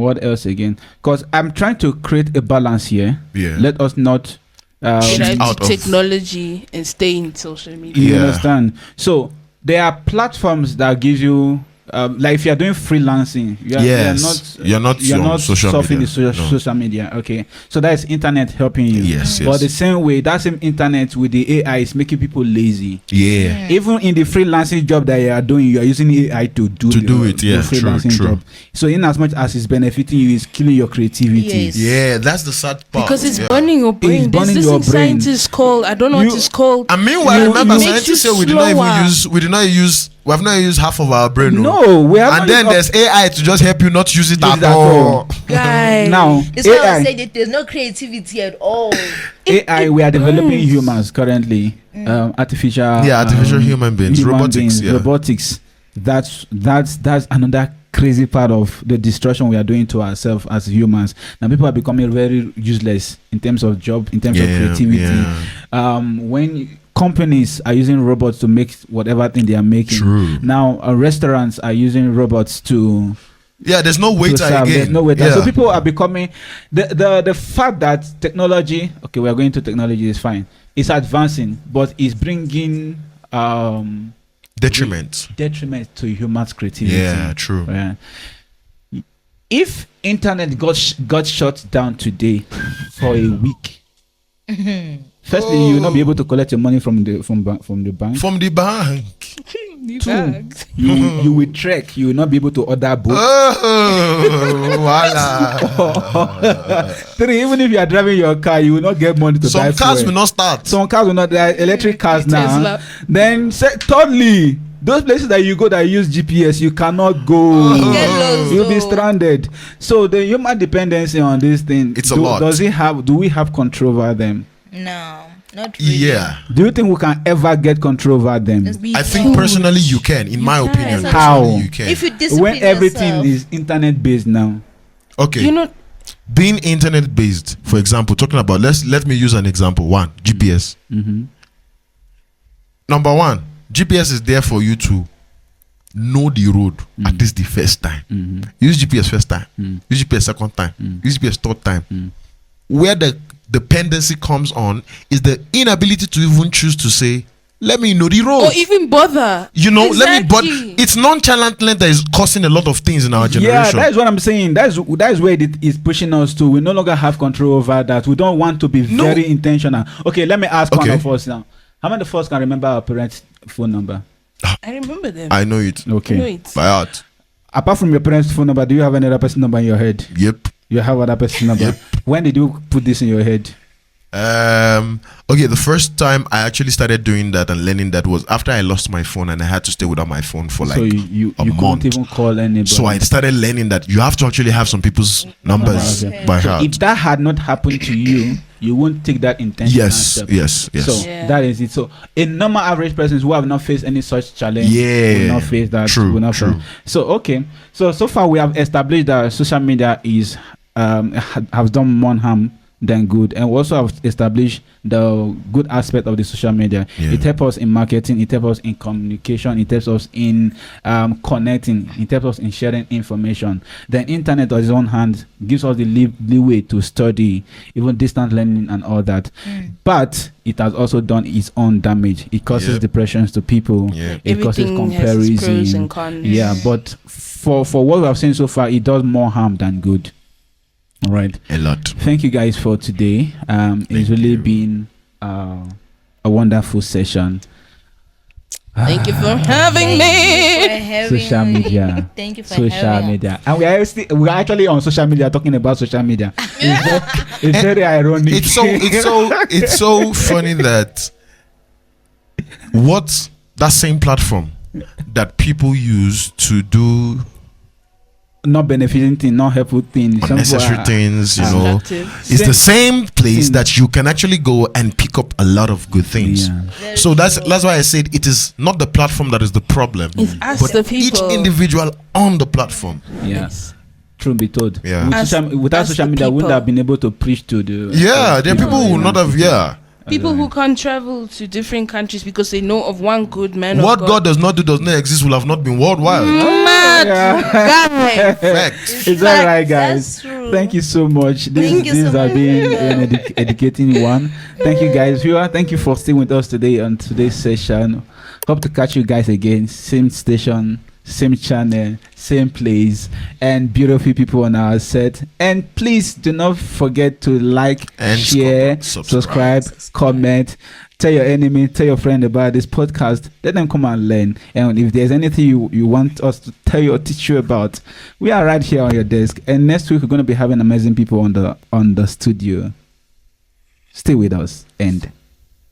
Speaker 5: What else again? Because I'm trying to create a balance here.
Speaker 3: Yeah.
Speaker 5: Let us not.
Speaker 1: Try
Speaker 3: out
Speaker 1: to
Speaker 3: of-
Speaker 1: technology and stay in social media.
Speaker 5: You
Speaker 3: Yeah.
Speaker 5: understand? So there are platforms that give you, like if you are doing freelancing,
Speaker 3: Yes. You're not on social
Speaker 5: surfing
Speaker 3: media.
Speaker 5: the
Speaker 3: No.
Speaker 5: social media. Okay, so that's internet helping you.
Speaker 3: Yes,
Speaker 5: But
Speaker 3: yes.
Speaker 5: the same way, that same internet with the AI is making people lazy.
Speaker 3: Yeah.
Speaker 5: Even in the freelancing job that you are doing, you are using AI to do
Speaker 3: it. Yeah,
Speaker 5: your
Speaker 3: true,
Speaker 5: freelancing
Speaker 3: true.
Speaker 5: job. So in as much as it's benefiting you, it's killing your creativity.
Speaker 2: Yes.
Speaker 3: Yeah, that's the sad part.
Speaker 1: Because it's
Speaker 3: Yeah.
Speaker 1: burning your brain.
Speaker 5: It's
Speaker 1: There's
Speaker 5: burning
Speaker 1: this
Speaker 5: your
Speaker 1: thing
Speaker 5: brain.
Speaker 1: scientists call, I don't know what
Speaker 5: You-
Speaker 1: it's called.
Speaker 3: And meanwhile,
Speaker 5: You-
Speaker 3: remember,
Speaker 5: you-
Speaker 3: scientists
Speaker 1: Makes
Speaker 3: say
Speaker 1: you
Speaker 3: we have not used half of our brain.
Speaker 5: No, we have
Speaker 3: And
Speaker 5: not
Speaker 3: then
Speaker 5: used
Speaker 3: there's AI to just help you not use it
Speaker 5: Use
Speaker 3: at
Speaker 5: it at
Speaker 3: all.
Speaker 5: all.
Speaker 1: Guy.
Speaker 5: now
Speaker 2: That's why I
Speaker 5: AI.
Speaker 2: said that there's no creativity at all.
Speaker 5: AI, we are developing humans currently. Artificial
Speaker 3: Human beings, robotics. Yeah.
Speaker 5: robotics. That's another crazy part of the destruction we are doing to ourselves as humans. Now people are becoming very useless in terms of job, in terms of creativity.
Speaker 3: yeah.
Speaker 5: When companies are using robots to make whatever thing they are making.
Speaker 3: True.
Speaker 5: Now restaurants are using robots to
Speaker 3: Yeah, there's no waiter
Speaker 5: serve.
Speaker 3: again.
Speaker 5: There's no waiter.
Speaker 3: Yeah.
Speaker 5: So people are becoming the fact that technology. Okay, we are going to technology is fine. It's advancing, but it's bringing
Speaker 3: Detriment.
Speaker 5: detriment to humans' creativity.
Speaker 3: Yeah, true.
Speaker 5: Yeah. if internet got shut down today for a week, firstly, you will not be able to collect your money from the bank.
Speaker 3: From the bank.
Speaker 5: Two, you will trek. You will not be able to order books.
Speaker 3: Voila.
Speaker 5: 3, even if you are driving your car, you will not get money to buy
Speaker 3: Some cars
Speaker 5: fuel.
Speaker 3: will not start.
Speaker 5: Some cars will not. They are electric cars now.
Speaker 1: Tesla.
Speaker 5: Then, thirdly, those places that you go that use GPS, you cannot go.
Speaker 2: You get lost,
Speaker 5: You'll be
Speaker 2: though.
Speaker 5: stranded. So the human dependency on this thing,
Speaker 3: It's a lot.
Speaker 5: Do we have control over them?
Speaker 2: No, not really.
Speaker 3: Yeah.
Speaker 5: Do you think we can ever get control over them?
Speaker 2: We
Speaker 3: I think
Speaker 2: can.
Speaker 3: personally you can. In my opinion,
Speaker 5: How?
Speaker 3: personally you can.
Speaker 2: If you discipline
Speaker 5: When everything
Speaker 2: yourself.
Speaker 5: is internet based now.
Speaker 3: Okay.
Speaker 1: You know,
Speaker 3: Being internet based, for example, talking about let me use an example. 1, GPS.
Speaker 5: Mm-hmm.
Speaker 3: Number 1, GPS is there for you to know the road at least the first time. Use GPS first time. Use GPS second time. Use GPS third time. Where the dependency comes on is the inability to even choose to say, let me know the road.
Speaker 1: or even bother.
Speaker 3: You know, let me. But
Speaker 1: Exactly.
Speaker 3: it's nonchalantness that is causing a lot of things in our
Speaker 5: Yeah,
Speaker 3: generation.
Speaker 5: that is what I'm saying. That is where it is pushing us to. We no longer have control over that. We don't want to be
Speaker 3: No.
Speaker 5: very intentional. Okay, let me ask one
Speaker 3: Okay.
Speaker 5: of us now. How many of us can remember our parents' phone number?
Speaker 1: I remember them.
Speaker 3: I know it
Speaker 5: Okay.
Speaker 1: I know it.
Speaker 3: by heart.
Speaker 5: Apart from your parents' phone number, do you have any other person number in your head?
Speaker 3: Yep.
Speaker 5: You have other person number.
Speaker 3: Yep.
Speaker 5: When did you put this in your head?
Speaker 3: Okay, the first time I actually started doing that and learning that was after I lost my phone and I had to stay without my phone for like
Speaker 5: so you
Speaker 3: a
Speaker 5: couldn't
Speaker 3: month.
Speaker 5: even call anybody.
Speaker 3: So I started learning that you have to actually have some people's numbers
Speaker 5: Okay.
Speaker 3: by
Speaker 5: So
Speaker 3: heart.
Speaker 5: if that had not happened to you, you won't take that intentional
Speaker 3: Yes,
Speaker 5: step.
Speaker 3: yes, yes.
Speaker 5: So
Speaker 1: Yeah.
Speaker 5: that is it. So a normal average person who have not faced any such challenge
Speaker 3: Yeah.
Speaker 5: will not face that.
Speaker 3: True,
Speaker 5: will not
Speaker 3: true.
Speaker 5: face. So okay. So far we have established that social media is has done more harm than good, and we also have established the good aspect of the social media.
Speaker 3: Yeah.
Speaker 5: It helps us in marketing, it helps us in communication, it helps us in connecting, it helps us in sharing information. The internet on its own hand gives us the leeway to study, even distant learning and all that. But it has also done its own damage. It causes
Speaker 3: Yep.
Speaker 5: depressions to people.
Speaker 3: Yeah.
Speaker 5: It causes
Speaker 1: Everything has its pros
Speaker 5: comparison.
Speaker 1: and cons.
Speaker 5: Yeah, but for what we have seen so far, it does more harm than good. All right.
Speaker 3: A lot.
Speaker 5: Thank you guys for today. It's really
Speaker 3: you.
Speaker 5: been a wonderful session.
Speaker 1: Thank you for having me.
Speaker 5: Social media.
Speaker 2: Thank you for
Speaker 5: Social
Speaker 2: having
Speaker 5: media. And we are actually on social media talking about social media. It's very ironic.
Speaker 3: It's so funny that what that same platform that people use to do
Speaker 5: not benefiting thing, not helpful thing. Some
Speaker 3: unnecessary
Speaker 5: people are-
Speaker 3: things, you know,
Speaker 1: Productive.
Speaker 3: is the same place that you can actually go and pick up a lot of good things.
Speaker 5: Yeah.
Speaker 3: So that's why I said it is not the platform that is the problem,
Speaker 1: It's us,
Speaker 3: but
Speaker 1: the
Speaker 3: each
Speaker 1: people.
Speaker 3: individual on the platform.
Speaker 5: Yes. Truth be told.
Speaker 3: Yeah.
Speaker 5: Without
Speaker 1: As
Speaker 5: social
Speaker 1: the
Speaker 5: media, we wouldn't
Speaker 1: people.
Speaker 5: have been able to preach to the.
Speaker 3: Yeah, there are people who would not have. Yeah,
Speaker 1: People who can't travel to different countries because they know of one good man
Speaker 3: what
Speaker 1: of
Speaker 3: God does not do does not exist will have not been worldwide.
Speaker 1: Mad. God.
Speaker 3: Facts.
Speaker 5: Is that right, guys?
Speaker 2: That's true.
Speaker 5: Thank you so much.
Speaker 2: Thank you
Speaker 5: This
Speaker 2: so
Speaker 5: has
Speaker 2: much.
Speaker 5: been an educating one. Thank you, guys. Viewer, thank you for staying with us today on today's session. Hope to catch you guys again. Same station, same channel, same place, and beautiful people on our set. And please do not forget to like,
Speaker 3: And
Speaker 5: share,
Speaker 3: subscribe.
Speaker 5: subscribe, comment. Tell your enemy, tell your friend about this podcast. Let them come and learn. And if there's anything you want us to tell you or teach you about, we are right here on your desk. And next week we're going to be having amazing people on the studio. Stay with us and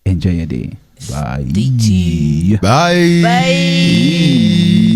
Speaker 5: enjoy your day. Bye.
Speaker 1: DT.
Speaker 3: Bye.
Speaker 2: Bye.